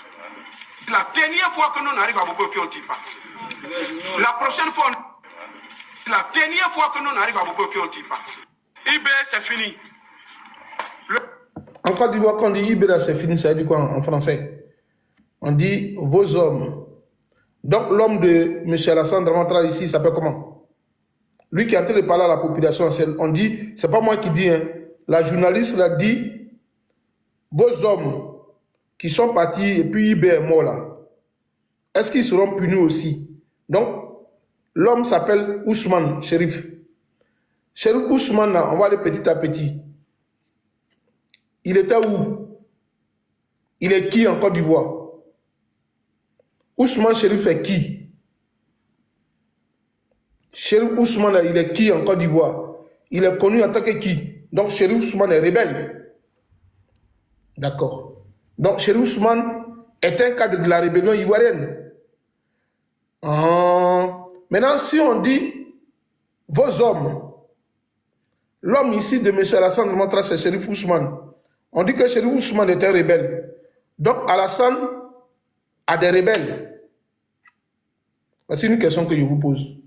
La dernière fois que nous arrivons à Bobo, on ne dit pas. La prochaine fois, la dernière fois que nous arrivons à Bobo, on ne dit pas. IB, c'est fini. En Côte d'Ivoire, quand on dit IB, c'est fini, ça veut dire quoi en français? On dit vos hommes. Donc l'homme de M. Alassane Ouattara ici, il s'appelle comment? Lui qui est en train de parler à la population, on dit, c'est pas moi qui dis, hein, la journaliste l'a dit, vos hommes qui sont partis et puis IB est mort là, est-ce qu'ils seront punis aussi? Donc, l'homme s'appelle Ousmane, Chérif. Chérif Ousmane, là, on va aller petit à petit. Il était où? Il est qui en Côte d'Ivoire? Ousmane Chérif est qui? Chérif Ousmane, il est qui en Côte d'Ivoire? Il est connu en tant que qui? Donc, Chérif Ousmane est rebelle. D'accord. Donc, Chérif Ousmane est un cadre de la rébellion ivoirienne. Maintenant, si on dit vos hommes, l'homme ici de M. Alassane Ouattara, c'est Chérif Ousmane. On dit que Chérif Ousmane est un rebelle. Donc, Alassane a des rebelles. C'est une question que je vous pose.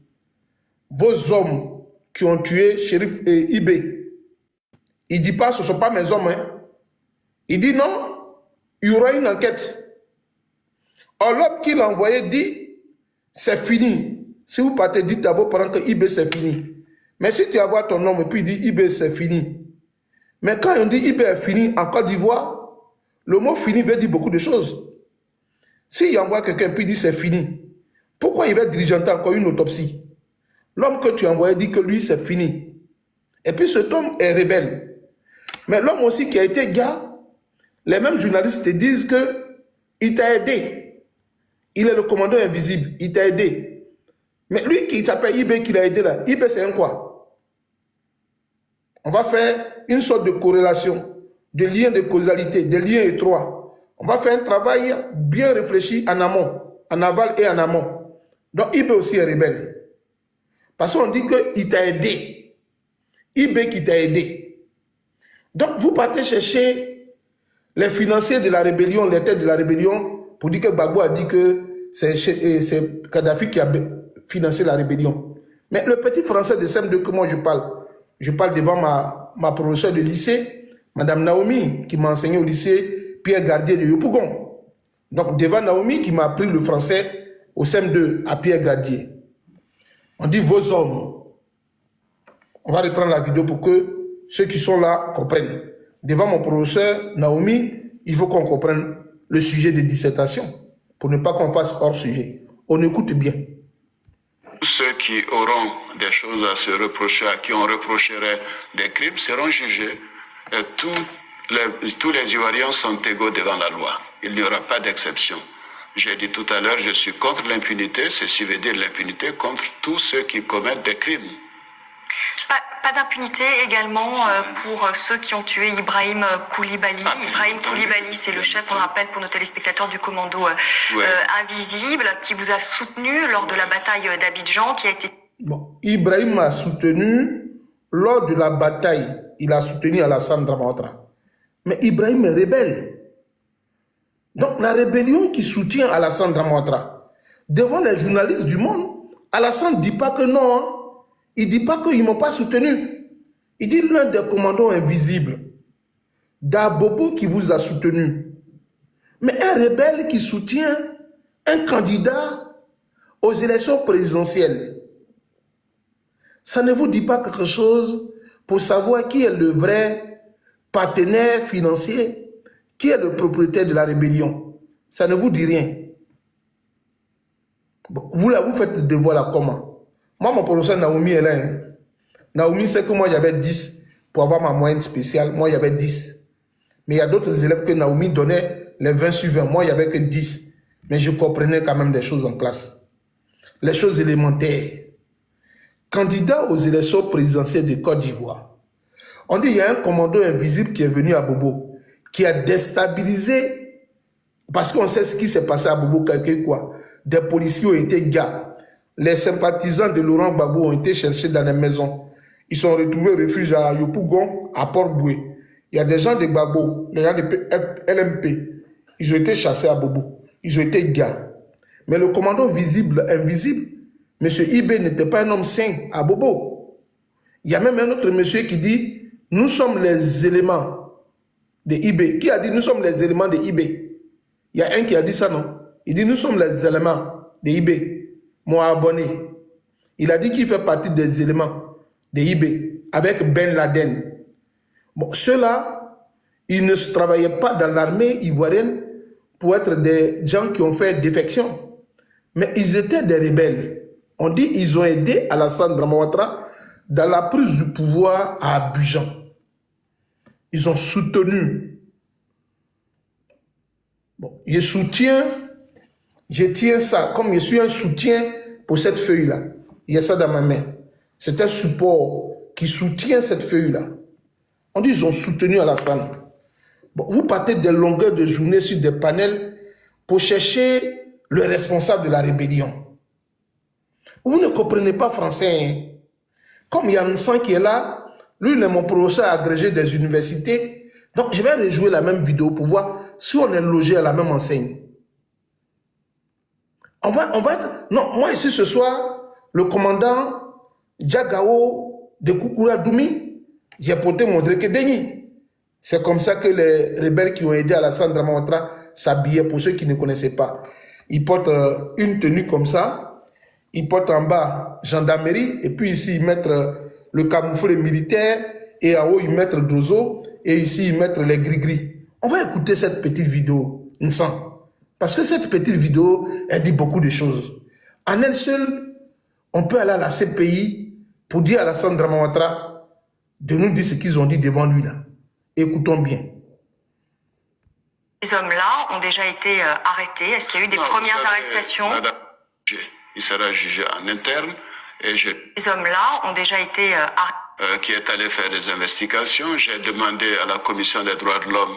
Vos hommes qui ont tué Chérif et IB, il ne dit pas ce ne sont pas mes hommes. Hein. Il dit non, il y aura une enquête. Or, l'homme qui l'a envoyé dit c'est fini. Si vous partez, dites à vos parents que IB c'est fini. Mais si tu envoies ton homme et puis il dit IB c'est fini. Mais quand on dit IB est fini en Côte d'Ivoire, le mot fini veut dire beaucoup de choses. S'il envoie quelqu'un et puis il dit c'est fini, pourquoi il va diligenter encore une autopsie? L'homme que tu as envoyé dit que lui, c'est fini. Et puis cet homme est rebelle. Mais l'homme aussi qui a été gars, les mêmes journalistes te disent qu'il t'a aidé. Il est le commandant invisible, il t'a aidé. Mais lui qui s'appelle IB, qui l'a aidé là, IB c'est un quoi? On va faire une sorte de corrélation, de lien de causalité, de lien étroit. On va faire un travail bien réfléchi en amont, en aval et en amont. Donc IB aussi est rebelle. Parce qu'on dit qu'il t'a aidé. IB qui t'a aidé. Donc vous partez chercher les financiers de la rébellion, les têtes de la rébellion, pour dire que Gbagbo a dit que c'est Kadhafi qui a financé la rébellion. Mais le petit français de CM2 que moi je parle devant ma professeure de lycée, Madame Naomi, qui m'a enseigné au lycée Pierre Gardier de Yopougon. Donc devant Naomi qui m'a appris le français au CM2 à Pierre Gardier. On dit vos hommes. On va reprendre la vidéo pour que ceux qui sont là comprennent. Devant mon professeur Naomi, il faut qu'on comprenne le sujet de dissertation pour ne pas qu'on fasse hors sujet. On écoute bien. Ceux qui auront des choses à se reprocher, à qui on reprocherait des crimes, seront jugés. Et tous les Ivoiriens sont égaux devant la loi. Il n'y aura pas d'exception. J'ai dit tout à l'heure, je suis contre l'impunité, ceci veut dire l'impunité contre tous ceux qui commettent des crimes. Pas d'impunité également pour ceux qui ont tué Ibrahim Koulibaly. Ibrahim Koulibaly, c'est le chef, on le rappelle pour nos téléspectateurs, du commando invisible, qui vous a soutenu lors de la bataille d'Abidjan, qui a été... Bon, Ibrahim a soutenu lors de la bataille, il a soutenu Alassane Dramane. Mais Ibrahim est rebelle. Donc la rébellion qui soutient Alassane Dramane, devant les journalistes du monde, Alassane ne dit pas que non, hein. Il ne dit pas qu'ils ne m'ont pas soutenu. Il dit l'un des commandants invisibles, Dabobo, qui vous a soutenu. Mais un rebelle qui soutient un candidat aux élections présidentielles, ça ne vous dit pas quelque chose pour savoir qui est le vrai partenaire financier, qui est le propriétaire de la rébellion. Ça ne vous dit rien. Bon, vous là, vous faites le devoir là comment? Moi, mon professeur Naomi est là. Hein. Naomi sait que moi, j'avais 10 pour avoir ma moyenne spéciale. Moi, il y avait 10. Mais il y a d'autres élèves que Naomi donnait les 20 sur 20. Moi, il n'y avait que 10. Mais je comprenais quand même des choses en classe. Les choses élémentaires. Candidat aux élections présidentielles de Côte d'Ivoire. On dit qu'il y a un commando invisible qui est venu à Bobo, qui a déstabilisé, parce qu'on sait ce qui s'est passé à Bobo, quoi. Des policiers ont été gars. Les sympathisants de Laurent Gbagbo ont été cherchés dans les maisons. Ils sont retrouvés refuge à Yopougon, à Port-Boué. Il y a des gens de Gbagbo, des gens de LMP. Ils ont été chassés à Bobo. Ils ont été gars. Mais le commandant invisible, M. Ibé n'était pas un homme sain à Bobo. Il y a même un autre monsieur qui dit, nous sommes les éléments de Ibé. Qui a dit, nous sommes les éléments de Ibé? Il y a un qui a dit ça, non? Il dit, nous sommes les éléments de Ibé. Mon abonné, il a dit qu'il fait partie des éléments de IB avec Ben Laden. Bon, ceux-là, ils ne travaillaient pas dans l'armée ivoirienne pour être des gens qui ont fait défection. Mais ils étaient des rebelles. On dit qu'ils ont aidé Alassane Dramane dans la prise du pouvoir à Abidjan. Ils ont soutenu. Bon, je tiens ça, comme je suis un soutien pour cette feuille-là. Il y a ça dans ma main. C'est un support qui soutient cette feuille-là. On dit qu'ils ont soutenu Alassane. Bon, vous partez des longueurs de journée sur des panels pour chercher le responsable de la rébellion. Vous ne comprenez pas français. Hein? Comme Yann San qui est là, lui, il est mon professeur agrégé des universités. Donc, je vais rejouer la même vidéo pour voir si on est logé à la même enseigne. On va être... Non, moi ici ce soir, le commandant Diagao de Koukoura Doumi, j'ai porté mon dreke Deni. C'est comme ça que les rebelles qui ont aidé Alassane Dramane s'habillaient, pour ceux qui ne connaissaient pas. Ils portent une tenue comme ça, ils portent en bas gendarmerie, et puis ici ils mettent le camouflet militaire, et en haut ils mettent Dozo, et ici ils mettent les gris-gris. On va écouter cette petite vidéo, Nsan. Parce que cette petite vidéo, elle dit beaucoup de choses. En elle seule, on peut aller à la CPI pour dire à Alassane Dramane de nous dire ce qu'ils ont dit devant lui là. Écoutons bien. Ces hommes-là ont déjà été arrêtés. Est-ce qu'il y a eu des premières arrestations? Il sera jugé en interne. Et ces hommes-là ont déjà été arrêtés. Qui est allé faire des investigations. J'ai demandé à la Commission des droits de l'homme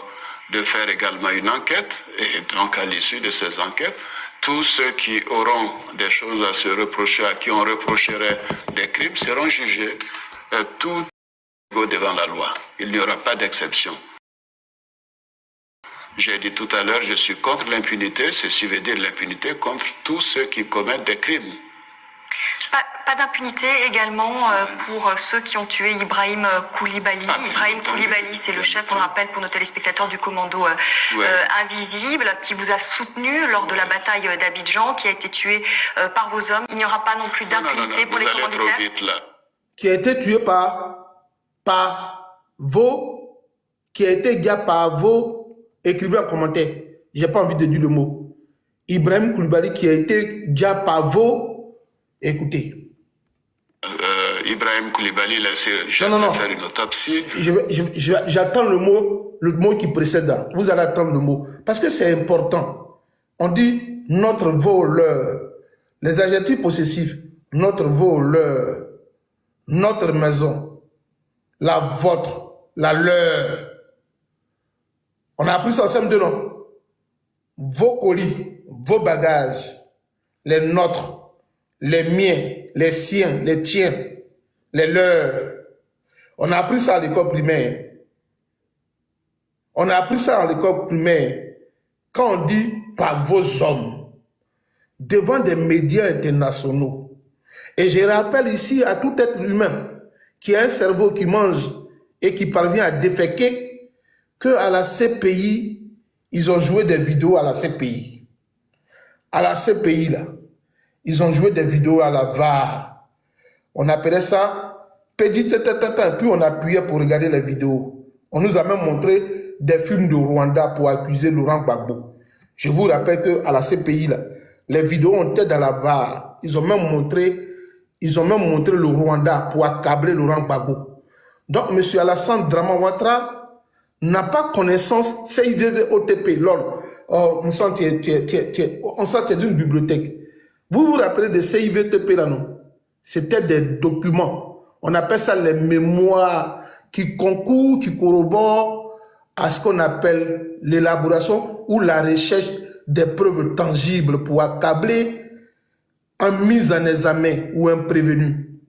de faire également une enquête, et donc à l'issue de ces enquêtes, tous ceux qui auront des choses à se reprocher, à qui on reprocherait des crimes, seront jugés, tout devant la loi. Il n'y aura pas d'exception. J'ai dit tout à l'heure, je suis contre l'impunité, ceci veut dire l'impunité contre tous ceux qui commettent des crimes. Pas d'impunité également pour ceux qui ont tué Ibrahim Koulibaly. Ibrahim Koulibaly, c'est le chef, on le rappelle pour nos téléspectateurs, du commando invisible, qui vous a soutenu lors de la bataille d'Abidjan, qui a été tué par vos hommes. Il n'y aura pas non plus d'impunité pour les commanditaires. Qui a été tué par vos, qui a été gars par vos, écrivez en commentaire. J'ai pas envie de dire le mot. Ibrahim Koulibaly qui a été gars par vos. Écoutez. Ibrahim Koulibaly, faire une autopsie. J'attends le mot qui précède. Vous allez attendre le mot. Parce que c'est important. On dit, notre voleur. Les adjectifs possessifs, notre voleur, notre maison, la vôtre, la leur. On a appris ça ensemble de nom. Vos colis, vos bagages, les nôtres, les miens, les siens, les tiens, les leurs. On a appris ça à l'école primaire. On a appris ça à l'école primaire. Quand on dit par vos hommes, devant des médias internationaux. Et je rappelle ici à tout être humain qui a un cerveau qui mange et qui parvient à déféquer qu'à la CPI, ils ont joué des vidéos à la CPI. À la CPI, là, ils ont joué des vidéos à la VAR. On appelait ça petit tata, puis on appuyait pour regarder les vidéos. On nous a même montré des films de Rwanda pour accuser Laurent Gbagbo. Je vous rappelle qu'à la CPI, là, les vidéos ont été dans la VAR. Ils ont même montré le Rwanda pour accabler Laurent Gbagbo. Donc, M. Alassane Draman Ouattara n'a pas connaissance CIVV-OTP, lol. Oh, on sent que tu es d'une bibliothèque. Vous vous rappelez de CIVTP là, non? C'était des documents. On appelle ça les mémoires qui concourent, qui corroborent à ce qu'on appelle l'élaboration ou la recherche des preuves tangibles pour accabler un mis en examen ou un prévenu.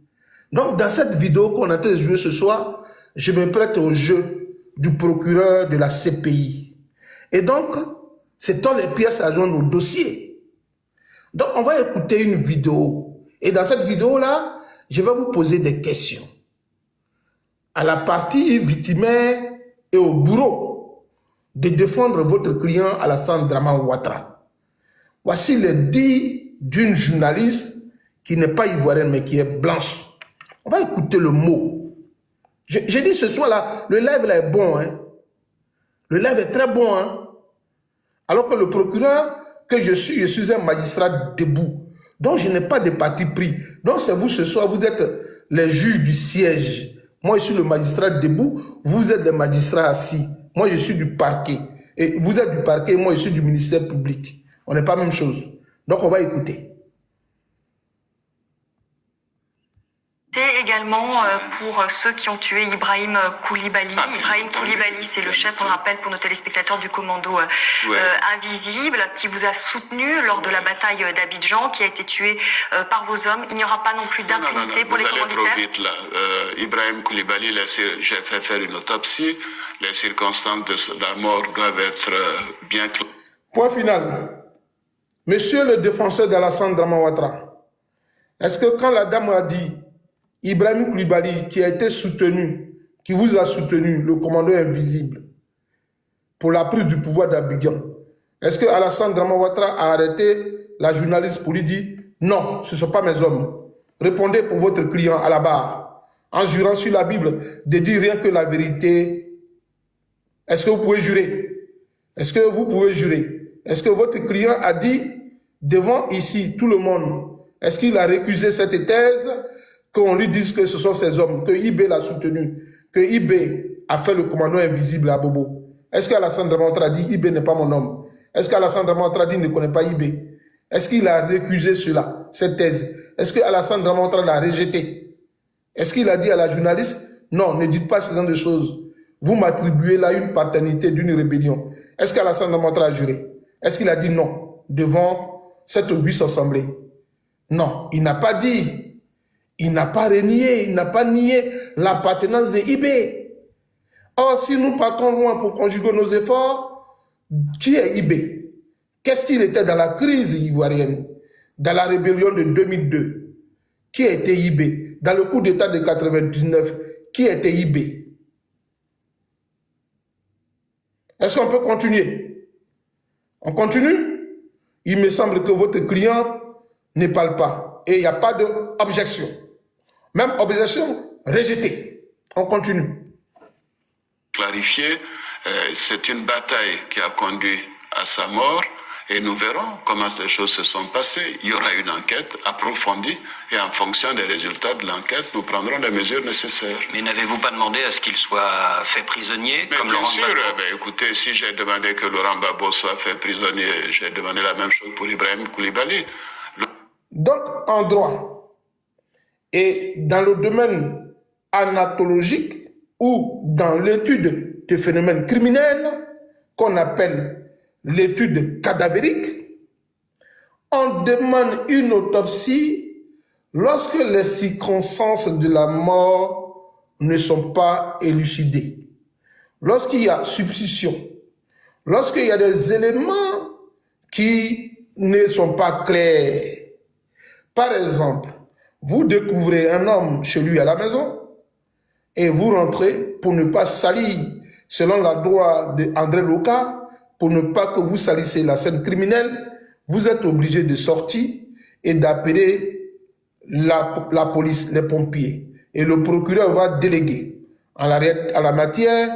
Donc, dans cette vidéo qu'on a été jouée ce soir, je me prête au jeu du procureur de la CPI. Et donc, c'est tant les pièces à joindre au dossier. Donc, on va écouter une vidéo. Et dans cette vidéo-là, je vais vous poser des questions. À la partie victimaire et au bourreau de défendre votre client Alassane Draman Ouattara. Voici le dit d'une journaliste qui n'est pas ivoirienne mais qui est blanche. On va écouter le mot. J'ai dit ce soir-là, le live là est bon. Hein? Le live est très bon. Hein? Alors que le procureur que je suis un magistrat debout. Donc je n'ai pas de parti pris. Donc c'est vous ce soir, vous êtes les juges du siège. Moi je suis le magistrat debout, vous êtes les magistrats assis. Moi je suis du parquet. Et vous êtes du parquet, moi je suis du ministère public. On n'est pas la même chose. Donc on va écouter. Également pour ceux qui ont tué Ibrahim Koulibaly. Ibrahim Koulibaly, c'est le chef, on le rappelle pour nos téléspectateurs, du commando invisible, qui vous a soutenu lors de la bataille d'Abidjan, qui a été tué par vos hommes. Il n'y aura pas non plus d'impunité pour les commanditaires. Trop vite, là. Ibrahim Koulibaly, j'ai fait faire une autopsie. Les circonstances de la mort doivent être bien claires. Point final. Monsieur le défenseur d'Alassane Draman Ouattara, est-ce que quand la dame a dit Ibrahim Koulibaly, qui a été soutenu, qui vous a soutenu, le commando invisible, pour la prise du pouvoir d'Abidjan, est-ce que Alassane Draman Ouattara a arrêté la journaliste pour lui dire non, ce ne sont pas mes hommes. Répondez pour votre client à la barre, en jurant sur la Bible de dire rien que la vérité. Est-ce que vous pouvez jurer? Est-ce que vous pouvez jurer? Est-ce que votre client a dit devant ici tout le monde, est-ce qu'il a récusé cette thèse? Qu'on lui dise que ce sont ces hommes, que IB l'a soutenu, que IB a fait le commando invisible à Bobo. Est-ce qu'Alassane Draman Ouattara dit IB n'est pas mon homme? Est-ce qu'Alassane Draman Ouattara dit ne connaît pas IB? Est-ce qu'il a récusé cela, cette thèse? Est-ce qu'Alassane Draman Ouattara l'a rejeté? Est-ce qu'il a dit à la journaliste non, ne dites pas ce genre de choses. Vous m'attribuez là une paternité d'une rébellion. Est-ce qu'Alassane Draman Ouattara a juré? Est-ce qu'il a dit non devant cette auguste assemblée? Non, il n'a pas dit. Il n'a pas renié, il n'a pas nié l'appartenance de IB. Or, si nous partons loin pour conjuguer nos efforts, qui est IB? Qu'est-ce qu'il était dans la crise ivoirienne, dans la rébellion de 2002? Qui était IB? Dans le coup d'État de 99, qui était IB? Est-ce qu'on peut continuer? On continue? Il me semble que votre client ne parle pas et il n'y a pas d'objection. Même objection rejetée. On continue. Clarifier, c'est une bataille qui a conduit à sa mort et nous verrons comment les choses se sont passées. Il y aura une enquête approfondie et en fonction des résultats de l'enquête, nous prendrons les mesures nécessaires. Mais n'avez-vous pas demandé à ce qu'il soit fait prisonnier Mais comme bien Laurent sûr, Gbagbo? écoutez, si j'ai demandé que Laurent Gbagbo soit fait prisonnier, j'ai demandé la même chose pour Ibrahim Koulibaly. Donc, en droit et dans le domaine anatologique ou dans l'étude de phénomènes criminels qu'on appelle l'étude cadavérique, on demande une autopsie lorsque les circonstances de la mort ne sont pas élucidées, lorsqu'il y a substitution, lorsqu'il y a des éléments qui ne sont pas clairs. Par exemple, vous découvrez un homme chez lui à la maison et vous rentrez pour ne pas salir, selon la loi d'André Loca, pour ne pas que vous salissez la scène criminelle, vous êtes obligé de sortir et d'appeler la police, les pompiers. Et le procureur va déléguer à la matière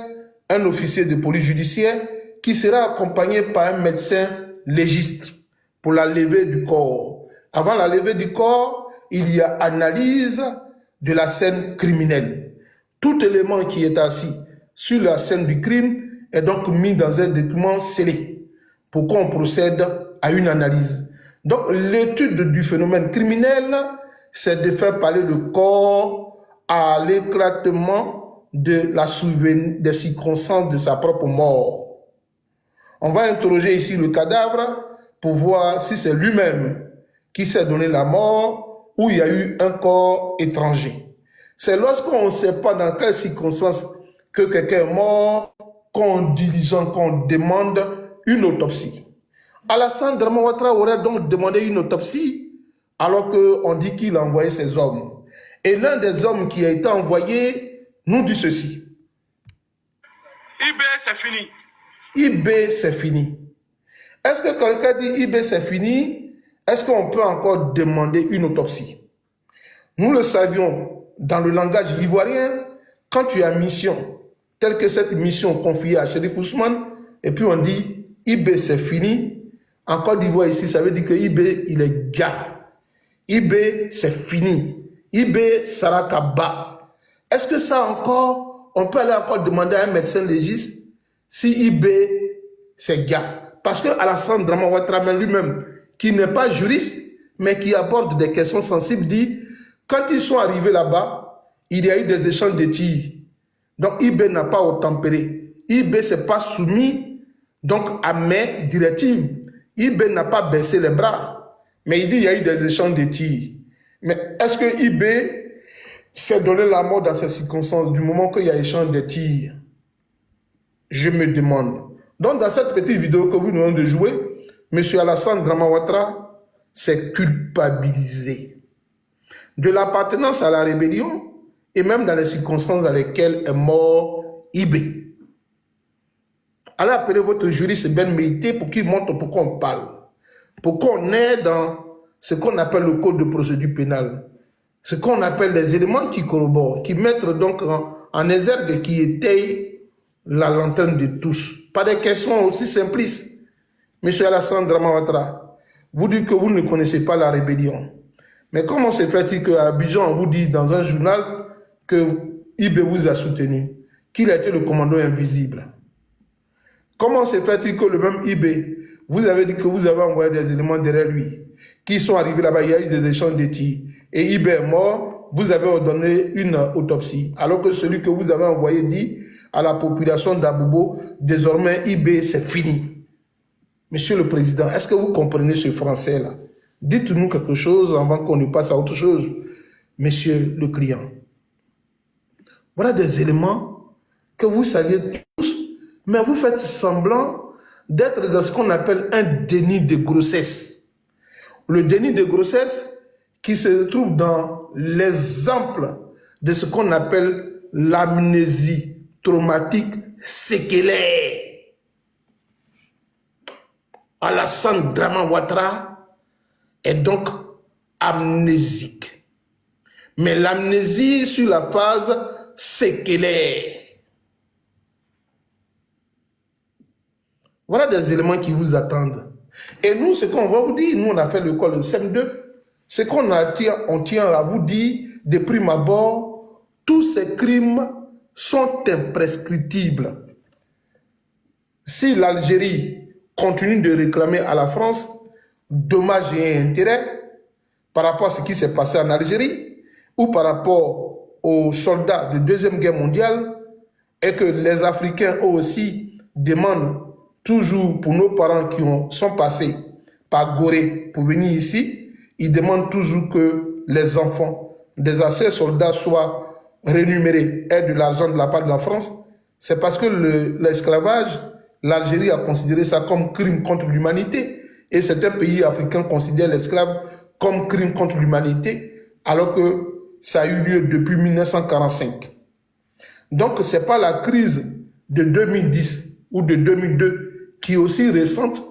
un officier de police judiciaire qui sera accompagné par un médecin légiste pour la levée du corps. Avant la levée du corps, il y a analyse de la scène criminelle. Tout élément qui est assis sur la scène du crime est donc mis dans un document scellé pour qu'on procède à une analyse. Donc l'étude du phénomène criminel, c'est de faire parler le corps à l'éclatement des circonstances de sa propre mort. On va interroger ici le cadavre pour voir si c'est lui-même qui s'est donné la mort ou il y a eu un corps étranger. C'est lorsqu'on ne sait pas dans quelles circonstances que quelqu'un est mort qu'on diligente, qu'on demande une autopsie. Alassane Draman Ouattara aurait donc demandé une autopsie alors qu'on dit qu'il a envoyé ses hommes. Et l'un des hommes qui a été envoyé nous dit ceci. IB, c'est fini. IB, c'est fini. Est-ce que quand quelqu'un dit IB, c'est fini, est-ce qu'on peut encore demander une autopsie? Nous le savions dans le langage ivoirien, quand tu as mission, telle que cette mission confiée à Chérif Ousmane, et puis on dit IB, c'est fini. En Côte d'Ivoire ici, ça veut dire que IB, il est gars. IB, c'est fini. IB, Sarakaba. Est-ce que ça encore, on peut aller encore demander à un médecin légiste si IB, c'est gars? Parce que Alassane Draman Ouattara lui-même, qui n'est pas juriste, mais qui aborde des questions sensibles, dit, quand ils sont arrivés là-bas, il y a eu des échanges de tirs. Donc IB n'a pas obtempéré. IB ne s'est pas soumis donc, à mes directives. IB n'a pas baissé les bras. Mais il dit qu'il y a eu des échanges de tirs. Mais est-ce que IB s'est donné la mort dans ces circonstances du moment qu'il y a échange de tirs? Je me demande. Donc dans cette petite vidéo que vous nous venez de jouer, M. Alassane Draman Ouattara s'est culpabilisé de l'appartenance à la rébellion et même dans les circonstances dans lesquelles est mort IB. Allez appeler votre juriste Ben Meïté pour qu'il montre pourquoi on parle. Pourquoi on est dans ce qu'on appelle le code de procédure pénale. Ce qu'on appelle les éléments qui corroborent, qui mettent donc en exergue et qui étayent la lanterne de tous. Pas des questions aussi simplistes. Monsieur Alassane Draman Ouattara, vous dites que vous ne connaissez pas la rébellion. Mais comment se fait-il qu'à Abidjan, on vous dit dans un journal que IB vous a soutenu, qu'il a été le commando invisible? Comment se fait-il que le même IB, vous avez dit que vous avez envoyé des éléments derrière lui, qui sont arrivés là-bas, il y a eu des échanges de tirs, et IB est mort, vous avez ordonné une autopsie, alors que celui que vous avez envoyé dit à la population d'Aboubo, désormais IB c'est fini. Monsieur le Président, est-ce que vous comprenez ce français-là? Dites-nous quelque chose avant qu'on ne passe à autre chose, monsieur le client. Voilà des éléments que vous saviez tous, mais vous faites semblant d'être dans ce qu'on appelle un déni de grossesse. Le déni de grossesse qui se trouve dans l'exemple de ce qu'on appelle l'amnésie traumatique séquelaire. Alassane Draman Ouattara est donc amnésique. Mais l'amnésie sur la phase séquelaire. Voilà des éléments qui vous attendent. Et nous, ce qu'on va vous dire, nous on a fait l'école de CM2, c'est on tient à vous dire de prime abord, tous ces crimes sont imprescriptibles. Si l'Algérie continue de réclamer à la France dommages et intérêts par rapport à ce qui s'est passé en Algérie ou par rapport aux soldats de Deuxième Guerre mondiale et que les Africains eux aussi demandent toujours pour nos parents qui sont passés par Gorée pour venir ici, ils demandent toujours que les enfants des anciens soldats soient rémunérés et de l'argent de la part de la France. C'est parce que l'esclavage, l'Algérie a considéré ça comme crime contre l'humanité et certains pays africains considèrent l'esclave comme crime contre l'humanité alors que ça a eu lieu depuis 1945. Donc, ce n'est pas la crise de 2010 ou de 2002 qui est aussi récente,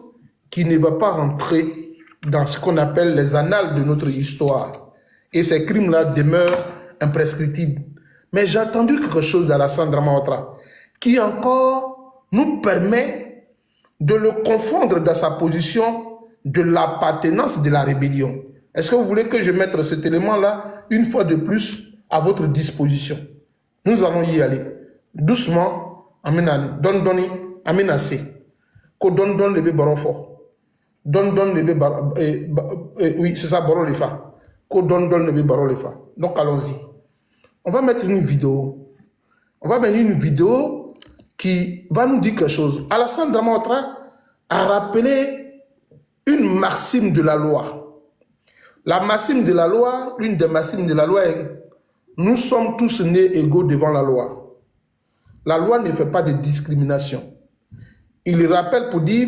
qui ne va pas rentrer dans ce qu'on appelle les annales de notre histoire. Et ces crimes-là demeurent imprescriptibles. Mais j'ai entendu quelque chose d'Alassane Dramane Ouattara qui encore nous permet de le confondre dans sa position de l'appartenance de la rébellion. Est-ce que vous voulez que je mette cet élément-là une fois de plus à votre disposition? Nous allons y aller. Doucement, donne, amenacé. Ko donne le bé barofo. Donne le bé oui, c'est ça, baro le fa. Ko donne le bé baro le fa. Donc allons-y. On va mettre une vidéo. On va mettre une vidéo qui va nous dire quelque chose. Alassane Dramane Ouattara a rappelé une maxime de la loi. La maxime de la loi, l'une des maximes de la loi est nous sommes tous nés égaux devant la loi. La loi ne fait pas de discrimination. Il rappelle pour dire,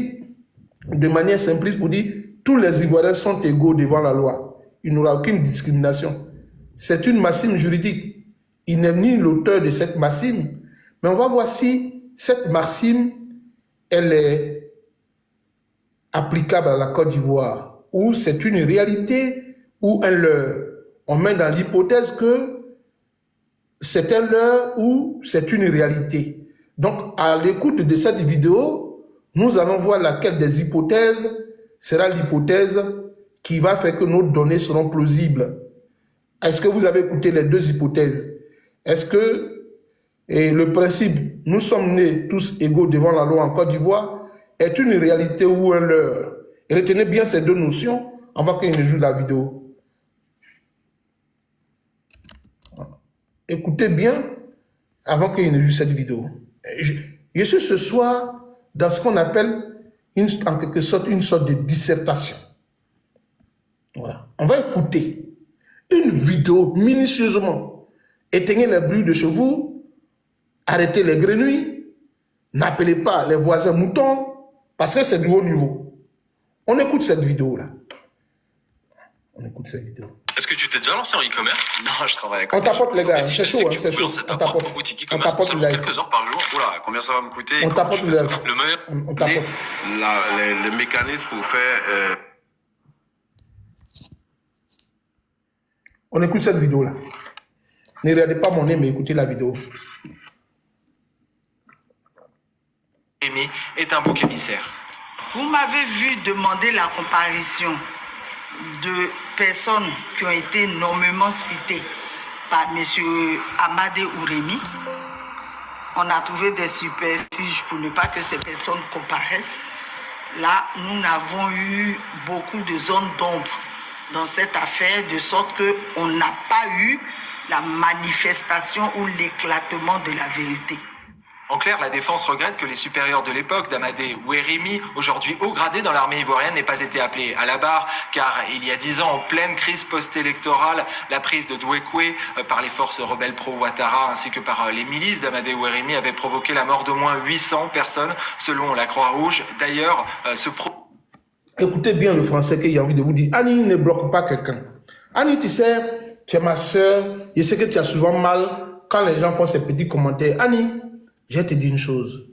de manière simpliste, pour dire tous les Ivoiriens sont égaux devant la loi. Il n'y aura aucune discrimination. C'est une maxime juridique. Il n'est ni l'auteur de cette maxime, mais on va voir si cette maxime, elle est applicable à la Côte d'Ivoire, ou c'est une réalité, ou un leurre. On met dans l'hypothèse que c'est un leurre ou c'est une réalité. Donc, à l'écoute de cette vidéo, nous allons voir laquelle des hypothèses sera l'hypothèse qui va faire que nos données seront plausibles. Est-ce que vous avez écouté les deux hypothèses? Est-ce que le principe « nous sommes nés tous égaux devant la loi en Côte d'Ivoire » est une réalité ou un leurre? Et retenez bien ces deux notions avant qu'il ne joue la vidéo. Écoutez bien avant qu'il ne joue cette vidéo. Je suis ce soir dans ce qu'on appelle en quelque sorte une sorte de dissertation. Voilà. On va écouter une vidéo minutieusement. Éteignez les bruits de chez vous, arrêtez les grenouilles, n'appelez pas les voisins moutons, parce que c'est du haut niveau. On écoute cette vidéo-là. On écoute cette vidéo. Est-ce que tu t'es déjà lancé en e-commerce? Non, je travaille avec. On tapote les gars, c'est chaud, c'est chaud. On tapote. Boutique e-commerce pour seulement quelques heures par jour. Oula, combien ça va me coûter? On tapote le meilleur. On tapote. Les mécanismes pour faire... On écoute cette vidéo-là. Ne regardez pas mon nez, mais écoutez la vidéo. Rémi est un bouc émissaire. Vous m'avez vu demander la comparution de personnes qui ont été nommément citées par M. Amadé Ourémi. On a trouvé des superfuges pour ne pas que ces personnes comparaissent. Là, nous n'avons eu beaucoup de zones d'ombre dans cette affaire, de sorte qu'on n'a pas eu la manifestation ou l'éclatement de la vérité. En clair, la défense regrette que les supérieurs de l'époque, d'Amadé Ourémi, aujourd'hui haut gradés dans l'armée ivoirienne, n'aient pas été appelés à la barre, car il y a 10 ans, en pleine crise post-électorale, la prise de Douékoué par les forces rebelles pro-Ouattara ainsi que par les milices d'Amadé Ourémi avait provoqué la mort d'au moins 800 personnes, selon la Croix-Rouge. D'ailleurs, Écoutez bien le français qu'il y a envie de vous dire. Annie ne bloque pas quelqu'un. Annie, tu sais, tu es ma soeur, je sais que tu as souvent mal quand les gens font ces petits commentaires. Annie, je vais te dire une chose.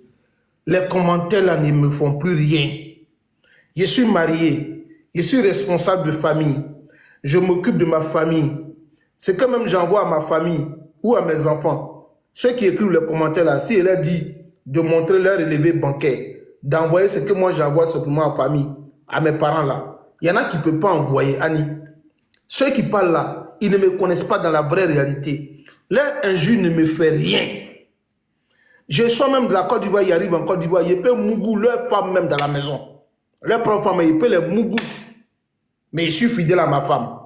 Les commentaires là ne me font plus rien. Je suis marié. Je suis responsable de famille. Je m'occupe de ma famille. C'est quand même j'envoie à ma famille ou à mes enfants. Ceux qui écrivent les commentaires là, si elle a dit de montrer leur relevé bancaire, d'envoyer ce que moi j'envoie simplement à famille, à mes parents là. Il y en a qui ne peuvent pas envoyer, Annie. Ceux qui parlent là, ils ne me connaissent pas dans la vraie réalité. Leur injure ne me fait rien. Je sors même de la Côte d'Ivoire, ils arrivent en Côte d'Ivoire, ils peuvent mougou leur femme même dans la maison. Leur propre femme, ils peuvent les mougou. Mais je suis fidèle à ma femme.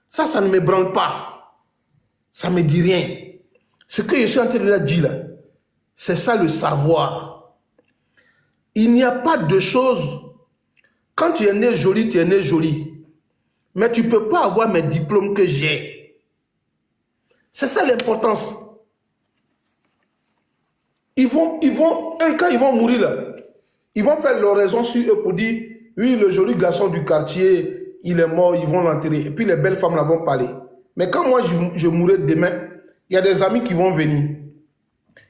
Ça ne me branle pas. Ça ne me dit rien. Ce que je suis en train de dire là, c'est ça le savoir. Il n'y a pas de choses. Quand tu es né joli, tu es né joli. Mais tu ne peux pas avoir mes diplômes que j'ai. C'est ça l'importance. Eux, quand ils vont mourir là, ils vont faire l'oraison sur eux pour dire, oui, le joli garçon du quartier, il est mort, ils vont l'enterrer. Et puis les belles femmes là vont parler. Mais quand moi je mourrai demain, il y a des amis qui vont venir.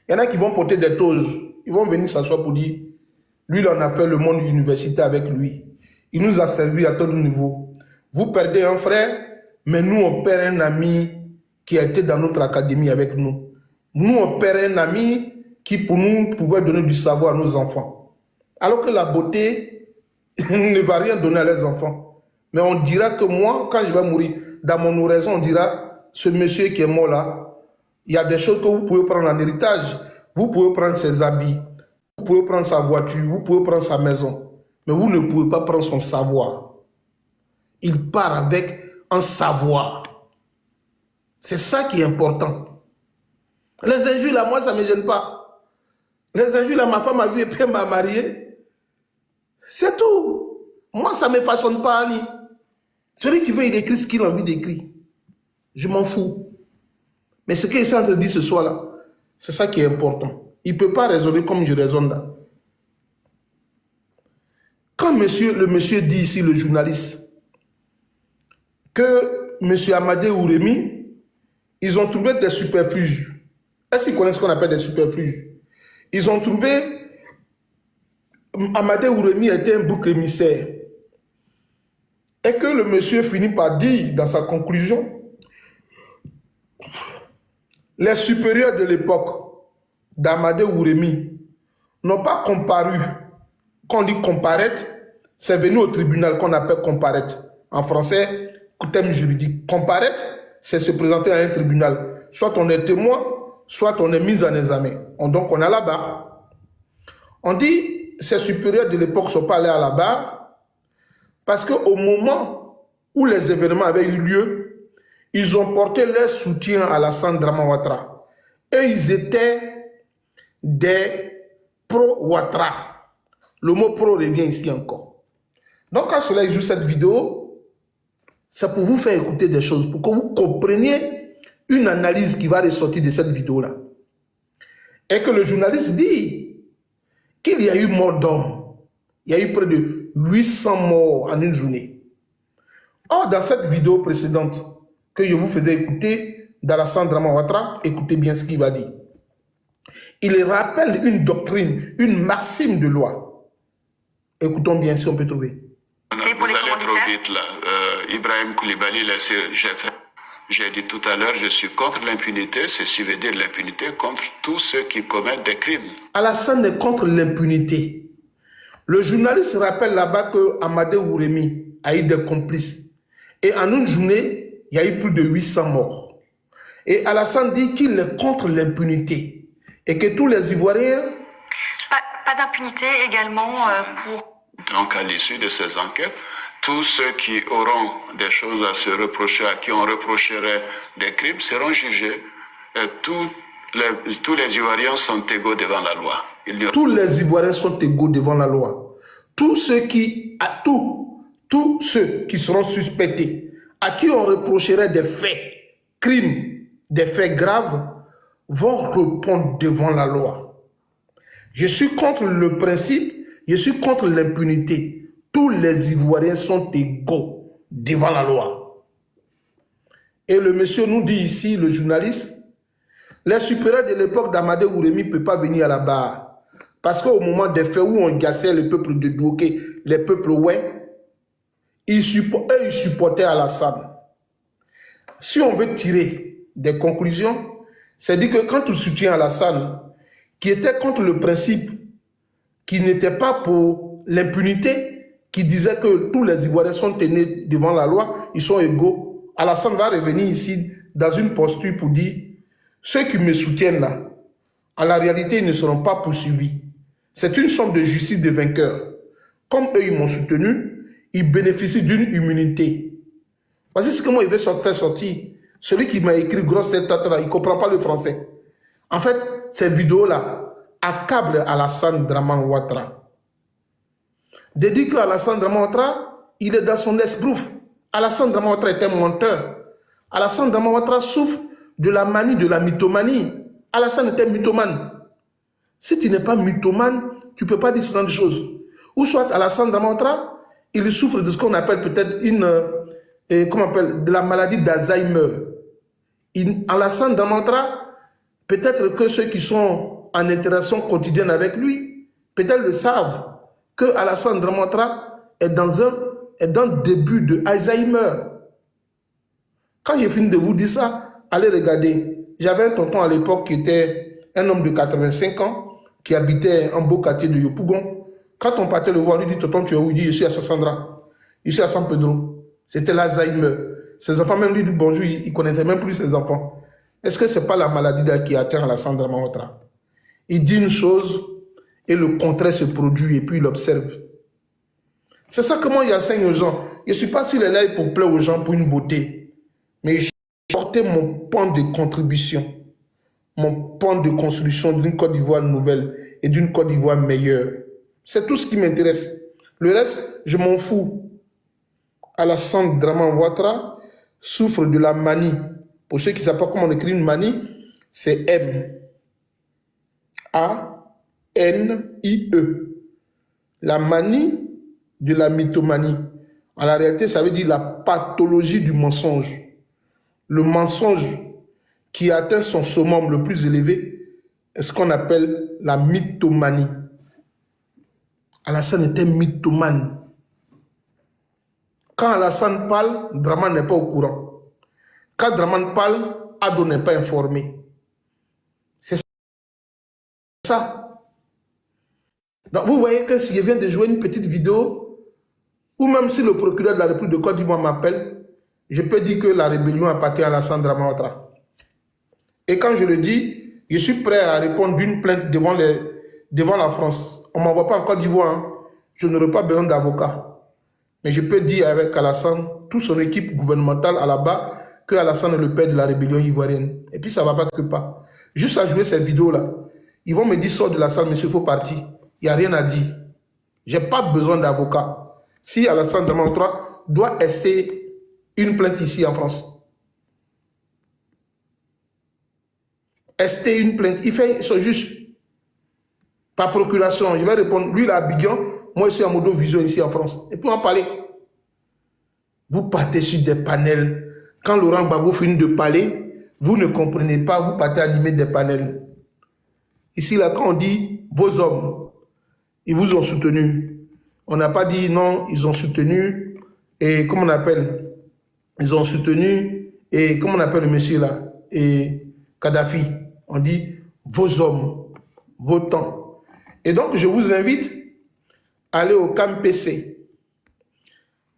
Il y en a qui vont porter des toges. Ils vont venir s'asseoir pour dire, lui, il en a fait le monde universitaire avec lui. Il nous a servi à tout niveau. Vous perdez un frère, mais nous, on perd un ami qui a été dans notre académie avec nous. Nous, on perd un ami qui, pour nous, pouvait donner du savoir à nos enfants. Alors que la beauté ne va rien donner à leurs enfants. Mais on dira que moi, quand je vais mourir, dans mon oraison, on dira, ce monsieur qui est mort là, il y a des choses que vous pouvez prendre en héritage. Vous pouvez prendre ses habits, vous pouvez prendre sa voiture, vous pouvez prendre sa maison. Mais vous ne pouvez pas prendre son savoir. Il part avec un savoir. C'est ça qui est important. Les injures là, moi, ça ne me gêne pas. Les injures là, ma femme a vu et puis elle m'a marié. C'est tout. Moi, ça ne me façonne pas, Annie. Celui qui veut, il écrit ce qu'il a envie d'écrire. Je m'en fous. Mais ce qu'il est en train de dire ce soir-là, c'est ça qui est important. Il ne peut pas raisonner comme je raisonne là. Quand le monsieur dit ici, le journaliste, que M. Amadé Ouremi, ils ont trouvé des superfuges. Est-ce qu'ils connaissent ce qu'on appelle des superfuges? Ils ont trouvé, Amadé Ouremi était un bouc émissaire. Et que le monsieur finit par dire dans sa conclusion, les supérieurs de l'époque d'Amadé Ouremi n'ont pas comparu. Quand on dit comparaître, c'est venu au tribunal qu'on appelle comparaître. En français, terme juridique. Comparaître, c'est se présenter à un tribunal. Soit on est témoin, soit on est mis en examen. Donc on est à la barre. On dit, ces supérieurs de l'époque ne sont pas allés à la barre parce qu'au moment où les événements avaient eu lieu, ils ont porté leur soutien à Alassane Dramane Ouattara. Et ils étaient des pro-Ouattara. Le mot pro revient ici encore. Donc quand cela joue cette vidéo, c'est pour vous faire écouter des choses, pour que vous compreniez une analyse qui va ressortir de cette vidéo-là. Et que le journaliste dit qu'il y a eu mort d'hommes. Il y a eu près de 800 morts en une journée. Or, dans cette vidéo précédente que je vous faisais écouter d'Alassane Dramane Ouattara, écoutez bien ce qu'il va dire. Il rappelle une doctrine, une maxime de loi. Écoutons bien si on peut trouver. Vous allez trop vite là. Ibrahim Koulibaly, j'ai dit tout à l'heure, je suis contre l'impunité. Ceci veut dire l'impunité contre tous ceux qui commettent des crimes. Alassane est contre l'impunité. Le journaliste rappelle là-bas que Amadé Ouremi a eu des complices. Et en une journée, il y a eu plus de 800 morts. Et Alassane dit qu'il est contre l'impunité. Et que tous les Ivoiriens... Pas d'impunité également pour... Donc à l'issue de ces enquêtes, tous ceux qui auront des choses à se reprocher, à qui on reprocherait des crimes, seront jugés. Et tous les Ivoiriens sont égaux devant la loi. Tous les Ivoiriens sont égaux devant la loi. Tous ceux qui seront suspectés, à qui on reprocherait des faits, crimes, des faits graves, vont répondre devant la loi. Je suis contre le principe, je suis contre l'impunité. Tous les Ivoiriens sont égaux devant la loi. Et le monsieur nous dit ici, le journaliste, les supérieurs de l'époque d'Amadé Ouremi ne peuvent pas venir à la barre. Parce qu'au moment des faits où on gassait le peuple de Douoké, les peuples ils supportaient Alassane. Si on veut tirer des conclusions, c'est dire que quand tu soutiens Alassane, qui était contre le principe, qui n'était pas pour l'impunité, qui disait que tous les Ivoiriens sont tenus devant la loi, ils sont égaux, Alassane va revenir ici dans une posture pour dire ceux qui me soutiennent là, en la réalité, ils ne seront pas poursuivis. C'est une sorte de justice de vainqueur. Comme eux, ils m'ont soutenu, ils bénéficient d'une immunité. Voici ce que moi, il veut faire sortir. Celui qui m'a écrit grosse tête, il ne comprend pas le français. En fait, cette vidéo-là accable Alassane Draman Ouattara. De dire qu'Alassane Draman Ouattara, il est dans son esbrouf. Alassane Draman Ouattara est un menteur. Alassane Draman Ouattara souffre de la manie, de la mythomanie. Alassane était mythomane. Si tu n'es pas mythomane, tu ne peux pas dire ce genre de choses. Ou soit Alassane Draman Ouattara, il souffre de ce qu'on appelle peut-être de la maladie d'Alzheimer. Alassane Draman Ouattara, peut-être que ceux qui sont en interaction quotidienne avec lui, peut-être le savent, que Alassane Draman Ouattara est dans le début de Alzheimer. Quand j'ai fini de vous dire ça, allez regarder. J'avais un tonton à l'époque qui était un homme de 85 ans, qui habitait un beau quartier de Yopougon. Quand on partait le voir, on lui dit, tonton, tu es où? Il dit, je suis à Sassandra. Je suis à San Pedro. C'était l'Alzheimer. Ses enfants même lui disent bonjour, il ne connaissait même plus ses enfants. Est-ce que ce n'est pas la maladie qui atteint Alassane Draman Ouattara? Il dit une chose et le contraire se produit et puis il observe. C'est ça que moi j'enseigne aux gens. Je ne suis pas sur les lèvres pour plaire aux gens pour une beauté. Mais je portais mon point de contribution, mon point de construction d'une Côte d'Ivoire nouvelle et d'une Côte d'Ivoire meilleure. C'est tout ce qui m'intéresse. Le reste, je m'en fous. Alassane Draman Ouattara souffre de la manie. Pour ceux qui ne savent pas comment on écrit une manie, c'est M-A-N-I-E. La manie de la mythomanie. En la réalité, ça veut dire la pathologie du mensonge. Le mensonge qui atteint son summum le plus élevé est ce qu'on appelle la mythomanie. Alassane était mythomane. Quand Alassane parle, Draman n'est pas au courant. Quand Draman parle, Ado n'est pas informé. C'est ça. Donc vous voyez que si je viens de jouer une petite vidéo, ou même si le procureur de la République de Côte d'Ivoire m'appelle, je peux dire que la rébellion appartient à Alassane Draman Ouattara. Et quand je le dis, je suis prêt à répondre d'une plainte devant la France. On ne m'envoie pas en Côte d'Ivoire. Hein. Je n'aurai pas besoin d'avocat. Mais je peux dire avec Alassane, toute son équipe gouvernementale à la bas, que Alassane est le père de la rébellion ivoirienne. Et puis ça ne va pas que pas. Juste à jouer cette vidéo-là, ils vont me dire, sors de la salle, monsieur, il faut partir. Il n'y a rien à dire. Je n'ai pas besoin d'avocat. Si Alassane Draman Ouattara doit essayer une plainte ici en France. Ester une plainte. Il fait ça juste par procuration. Je vais répondre. Lui, il est à Abidjan. Moi, je suis à Modo Vision ici en France. Et puis, en parler. Vous partez sur des panels. Quand Laurent Gbagbo finit de parler, vous ne comprenez pas. Vous partez animer des panels. Ici, là, quand on dit vos hommes, ils vous ont soutenu. On n'a pas dit non, ils ont soutenu. Et comment on appelle? Ils ont soutenu. Et comment on appelle le monsieur là? Et Kadhafi. On dit vos hommes, vos temps. Et donc, je vous invite à aller au camp PC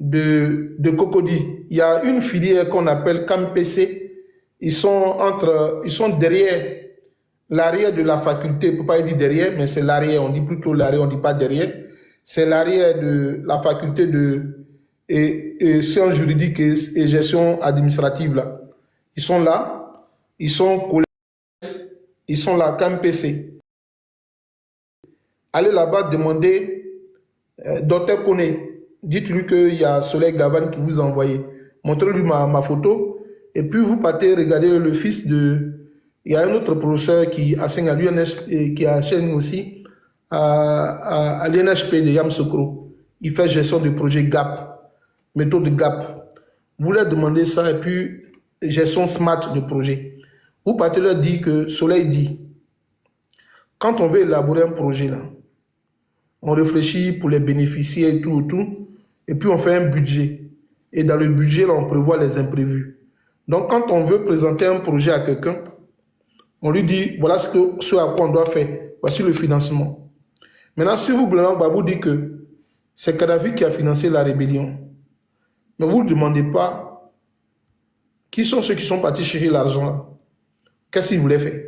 de Cocody. Il y a une filière qu'on appelle camp PC. Ils sont derrière l'arrière de la faculté. On ne peut pas dire derrière, mais c'est l'arrière. On dit plutôt l'arrière, on ne dit pas derrière. C'est l'arrière de la faculté de sciences juridiques et gestion administrative. Là. Ils sont là. Ils sont collègues. Ils sont là, camp PC. Allez là-bas demander Dr Koné. Dites-lui qu'il y a Soleil Gavane qui vous a envoyé. Montrez-lui ma photo. Et puis vous partez regarder le fils de... Il y a un autre professeur qui enseigne à l'UNSP et qui enseigne aussi à l'UNHP de Yamoussoukro. Il fait gestion de projet GAP, méthode GAP. Vous leur demandez ça et puis gestion SMART de projet. Vous partez leur dire que Soleil dit, quand on veut élaborer un projet là, on réfléchit pour les bénéficiaires et tout, et puis on fait un budget. Et dans le budget là, on prévoit les imprévus. Donc quand on veut présenter un projet à quelqu'un, on lui dit, voilà ce à quoi on doit faire. Voici le financement. Maintenant, si vous, Laurent Gbagbo, dit que C'est Kadhafi qui a financé la rébellion. Mais vous ne demandez pas qui sont ceux qui sont partis chercher l'argent là. Qu'est-ce qu'ils voulaient faire?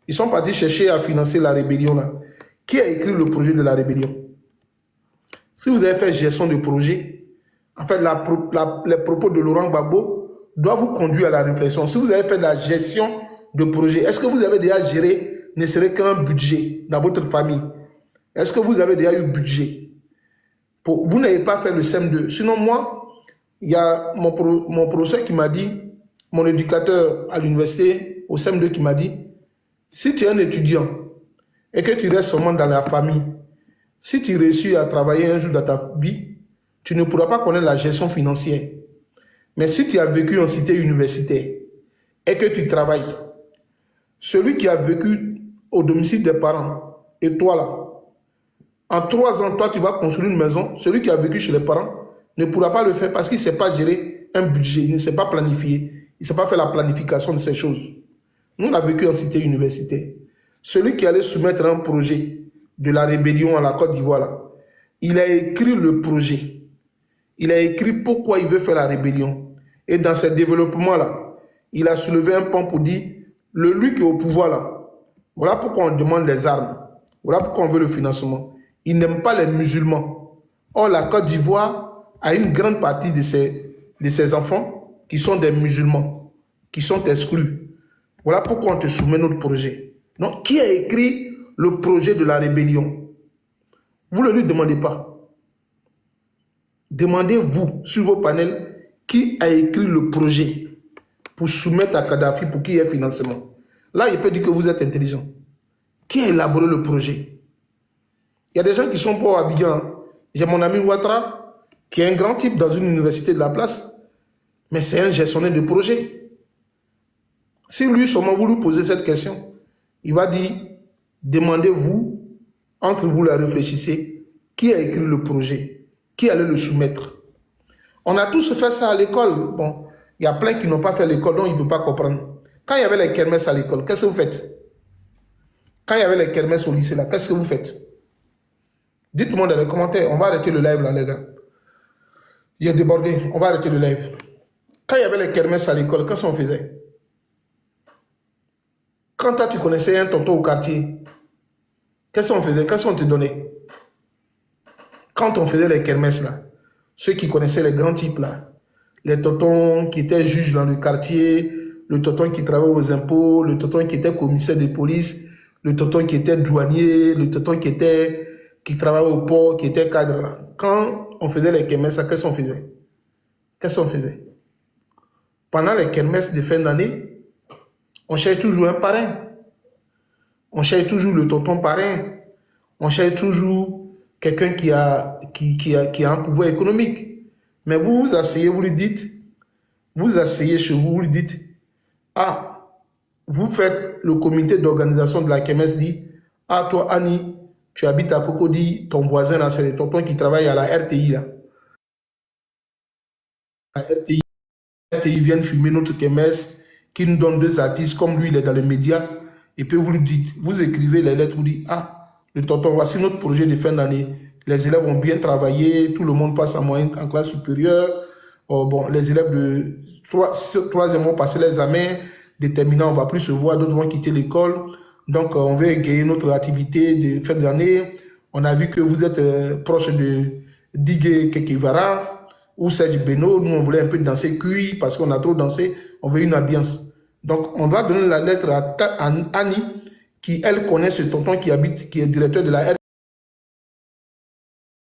Ils sont partis chercher à financer la rébellion là. Qui a écrit le projet de la rébellion? Si vous avez fait gestion de projet, en fait, les propos de Laurent Gbagbo doivent vous conduire à la réflexion. Si vous avez fait de la gestion de projet, est-ce que vous avez déjà géré ne serait qu'un budget dans votre famille? Est-ce que vous avez déjà eu budget? Vous n'avez pas fait le CM2. Sinon, moi, il y a mon professeur qui m'a dit, mon éducateur à l'université, au CM2 qui m'a dit, si tu es un étudiant et que tu restes seulement dans la famille, si tu réussis à travailler un jour dans ta vie, tu ne pourras pas connaître la gestion financière. Mais si tu as vécu en cité universitaire et que tu travailles, celui qui a vécu au domicile des parents, et toi là, en 3 ans, toi tu vas construire une maison, celui qui a vécu chez les parents ne pourra pas le faire parce qu'il ne sait pas gérer un budget, il ne sait pas planifier, il ne sait pas faire la planification de ces choses. Nous, on a vécu en cité universitaire. Celui qui allait soumettre un projet de la rébellion à la Côte d'Ivoire, là, il a écrit le projet. Il a écrit pourquoi il veut faire la rébellion. Et dans ce développement-là, il a soulevé un pan pour dire, lui qui est au pouvoir là, voilà pourquoi on demande les armes. Voilà pourquoi on veut le financement. Il n'aime pas les musulmans. Or, la Côte d'Ivoire a une grande partie de ses enfants qui sont des musulmans, qui sont exclus. Voilà pourquoi on te soumet notre projet. Donc, qui a écrit le projet de la rébellion? Vous ne lui demandez pas. Demandez-vous sur vos panels qui a écrit le projet pour soumettre à Kadhafi pour qu'il y ait financement. Là, il peut dire que vous êtes intelligent. Qui a élaboré le projet? Il y a des gens qui sont pas à Abidjan. J'ai mon ami Ouattara, qui est un grand type dans une université de la place, mais c'est un gestionnaire de projet. Si lui, seulement vous lui posez cette question, il va dire, demandez-vous, entre vous la réfléchissez, qui a écrit le projet, qui allait le soumettre. On a tous fait ça à l'école. Bon, il y a plein qui n'ont pas fait l'école, donc ils ne peuvent pas comprendre. Quand il y avait les kermesses à l'école, qu'est-ce que vous faites? Quand il y avait les kermesses au lycée, là, qu'est-ce que vous faites? Dites-moi dans les commentaires, on va arrêter le live là, les gars. Il est débordé, on va arrêter le live. Quand il y avait les kermesses à l'école, qu'est-ce qu'on faisait? Quand toi, tu connaissais un tonton au quartier, qu'est-ce qu'on faisait? Qu'est-ce qu'on te donnait? Quand on faisait les kermesses là, ceux qui connaissaient les grands types là, les tontons qui étaient juges dans le quartier, le tonton qui travaillait aux impôts, le tonton qui était commissaire de police, le tonton qui était douanier, le tonton qui travaillait au port, qui était cadre. Quand on faisait les kermesses, qu'est-ce qu'on faisait? Qu'est-ce qu'on faisait? Pendant les kermesses de fin d'année, on cherche toujours un parrain. On cherche toujours le tonton parrain. On cherche toujours quelqu'un qui a un pouvoir économique. Mais vous vous asseyez, vous lui dites, vous asseyez chez vous, vous lui dites, ah, vous faites le comité d'organisation de la kermesse, dit, ah, toi, Annie, tu habites à Cocody, ton voisin, là, c'est le tonton qui travaille à la RTI, là. La RTI vient filmer notre kermesse, qui nous donne 2 artistes, comme lui, il est dans les médias, et puis vous lui dites, vous écrivez les lettres, vous dites, ah, le tonton, voici notre projet de fin d'année. Les élèves ont bien travaillé, tout le monde passe en moyenne en classe supérieure. Oh, bon, les élèves de 3e vont passer l'examen, des terminants, on ne va plus se voir, d'autres vont quitter l'école. Donc, on veut égayer notre activité de fin d'année. On a vu que vous êtes proche de Digue Kekivara ou Serge Beno. Nous, on voulait un peu danser cuit parce qu'on a trop dansé. On veut une ambiance. Donc, on va donner la lettre à Annie, qui, elle, connaît ce tonton qui habite, qui est directeur de la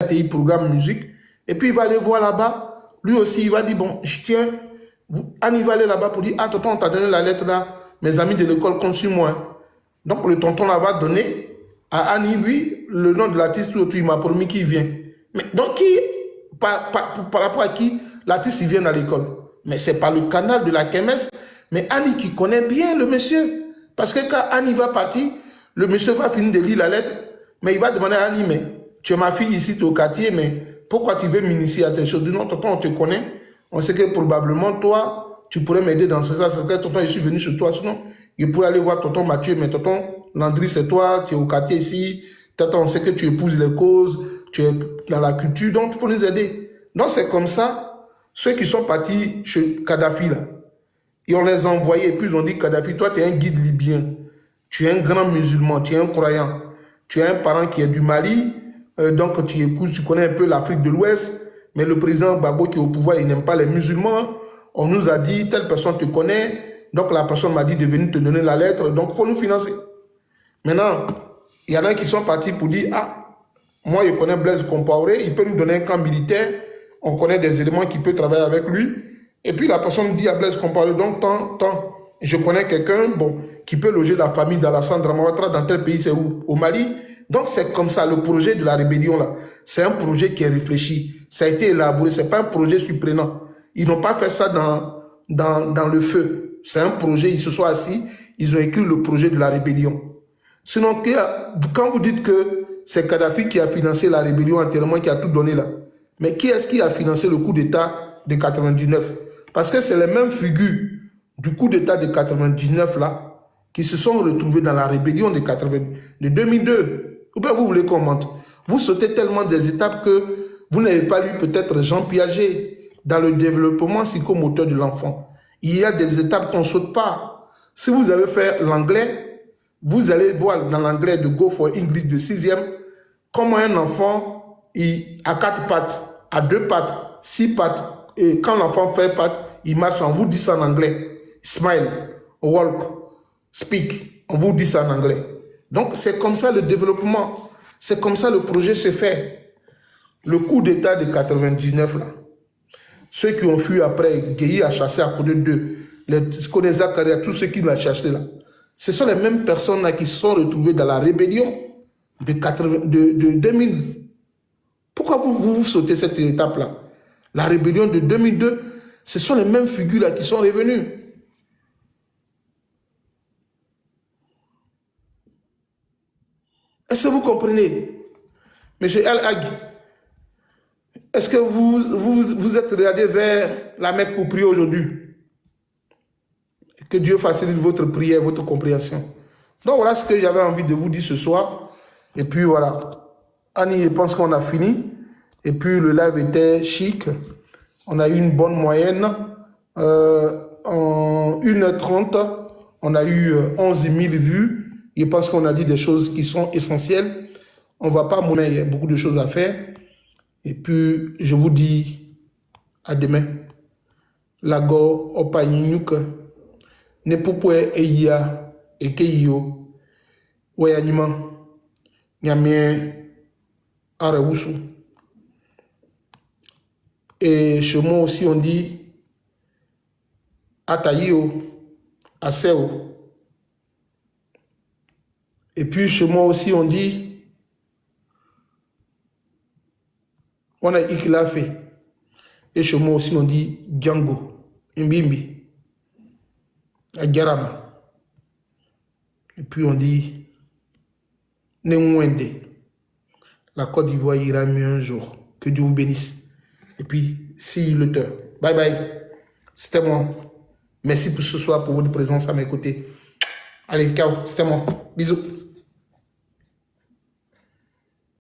RTI Programme Musique. Et puis, il va aller voir là-bas. Lui aussi, il va dire, bon, je tiens. Annie va aller là-bas pour dire, ah, tonton, on t'a donné la lettre là. Mes amis de l'école comptent sur moi. Donc, le tonton là va donner à Annie, lui, le nom de l'artiste, il m'a promis qu'il vient. Mais donc, par rapport à qui l'artiste il vient à l'école? Mais c'est par le canal de la kermesse. Mais Annie qui connaît bien le monsieur. Parce que quand Annie va partir, le monsieur va finir de lire la lettre. Mais il va demander à Annie, mais tu es ma fille ici, tu es au quartier, mais pourquoi tu veux m'initier à tes choses? Non, tonton, on te connaît. On sait que probablement, toi, tu pourrais m'aider dans ce sens. Tonton, je suis venu chez toi. Sinon, je pourrais aller voir tonton Mathieu, mais tonton Landry, c'est toi, tu es au quartier ici. Tonton, on sait que tu épouses les causes. tu es dans la culture, donc tu peux nous aider. Donc c'est comme ça, ceux qui sont partis chez Kadhafi, là, et on les a envoyés, et puis ils ont dit, Kadhafi, toi tu es un guide libyen, tu es un grand musulman, tu es un croyant, tu as un parent qui est du Mali, donc tu écoutes, tu connais un peu l'Afrique de l'Ouest, mais le président Gbagbo qui est au pouvoir, il n'aime pas les musulmans. On nous a dit, telle personne te connaît, donc la personne m'a dit de venir te donner la lettre, donc il faut nous financer. Maintenant, il y en a qui sont partis pour dire, ah, moi je connais Blaise Compaoré, il peut nous donner un camp militaire, on connaît des éléments qui peuvent travailler avec lui, et puis la personne dit à Blaise Compaoré, donc tant, je connais quelqu'un bon, qui peut loger la famille d'Alassane Dramane Ouattara dans tel pays, c'est où? Au Mali. Donc c'est comme ça, le projet de la rébellion là, c'est un projet qui est réfléchi, ça a été élaboré, c'est pas un projet surprenant. Ils n'ont pas fait ça dans le feu, c'est un projet, ils se sont assis, ils ont écrit le projet de la rébellion. Sinon, quand vous dites que c'est Kadhafi qui a financé la rébellion entièrement, qui a tout donné là, mais qui est-ce qui a financé le coup d'État de 99? Parce que c'est les mêmes figures du coup d'État de 99 là, qui se sont retrouvés dans la rébellion de 2002. Ou bien vous voulez qu'on monte? Vous sautez tellement des étapes que vous n'avez pas lu peut-être Jean Piaget dans le développement psychomoteur de l'enfant. Il y a des étapes qu'on ne saute pas. Si vous avez fait l'anglais, vous allez voir dans l'anglais de Go for English de 6e, comment un enfant à 4 pattes, à 2 pattes, 6 pattes, et quand l'enfant fait pattes, il marche, on vous dit ça en anglais. Smile, walk, speak, on vous dit ça en anglais. Donc c'est comme ça le développement, c'est comme ça le projet se fait. Le coup d'État de 99 là, ceux qui ont fui après, Guéhi a chassé à côté d'eux, les Skoneza Karia, tous ceux qui l'ont chassé là, ce sont les mêmes personnes là qui se sont retrouvées dans la rébellion de 2000. Pourquoi vous sautez cette étape là? La rébellion de 2002, ce sont les mêmes figures là qui sont revenues. Est-ce que vous comprenez? Monsieur El Hag, est-ce que vous êtes regardé vers la Mecque pour prier aujourd'hui? Que Dieu facilite votre prière, votre compréhension. Donc voilà ce que j'avais envie de vous dire ce soir. Et puis voilà. Annie, je pense qu'on a fini. Et puis le live était chic. On a eu une bonne moyenne. En 1h30, on a eu 11 000 vues. Je pense qu'on a dit des choses qui sont essentielles. On ne va pas monter, il y a beaucoup de choses à faire. Et puis, je vous dis à demain. Lago opanyuka ne popwe eya ekeyo wayanyima nyamie arewusu. Et chez moi aussi on dit Ataïo, Aseo. Et puis chez moi aussi on dit on a Ikilafe. Et chez moi aussi on dit Django, Mbimbi, Agarama. Et puis on dit Nemwende. La Côte d'Ivoire ira mieux un jour. Que Dieu vous bénisse. Et puis, see you later. Bye bye. C'était moi. Merci pour ce soir, pour votre présence à mes côtés. Allez, ciao. C'était moi. Bisous.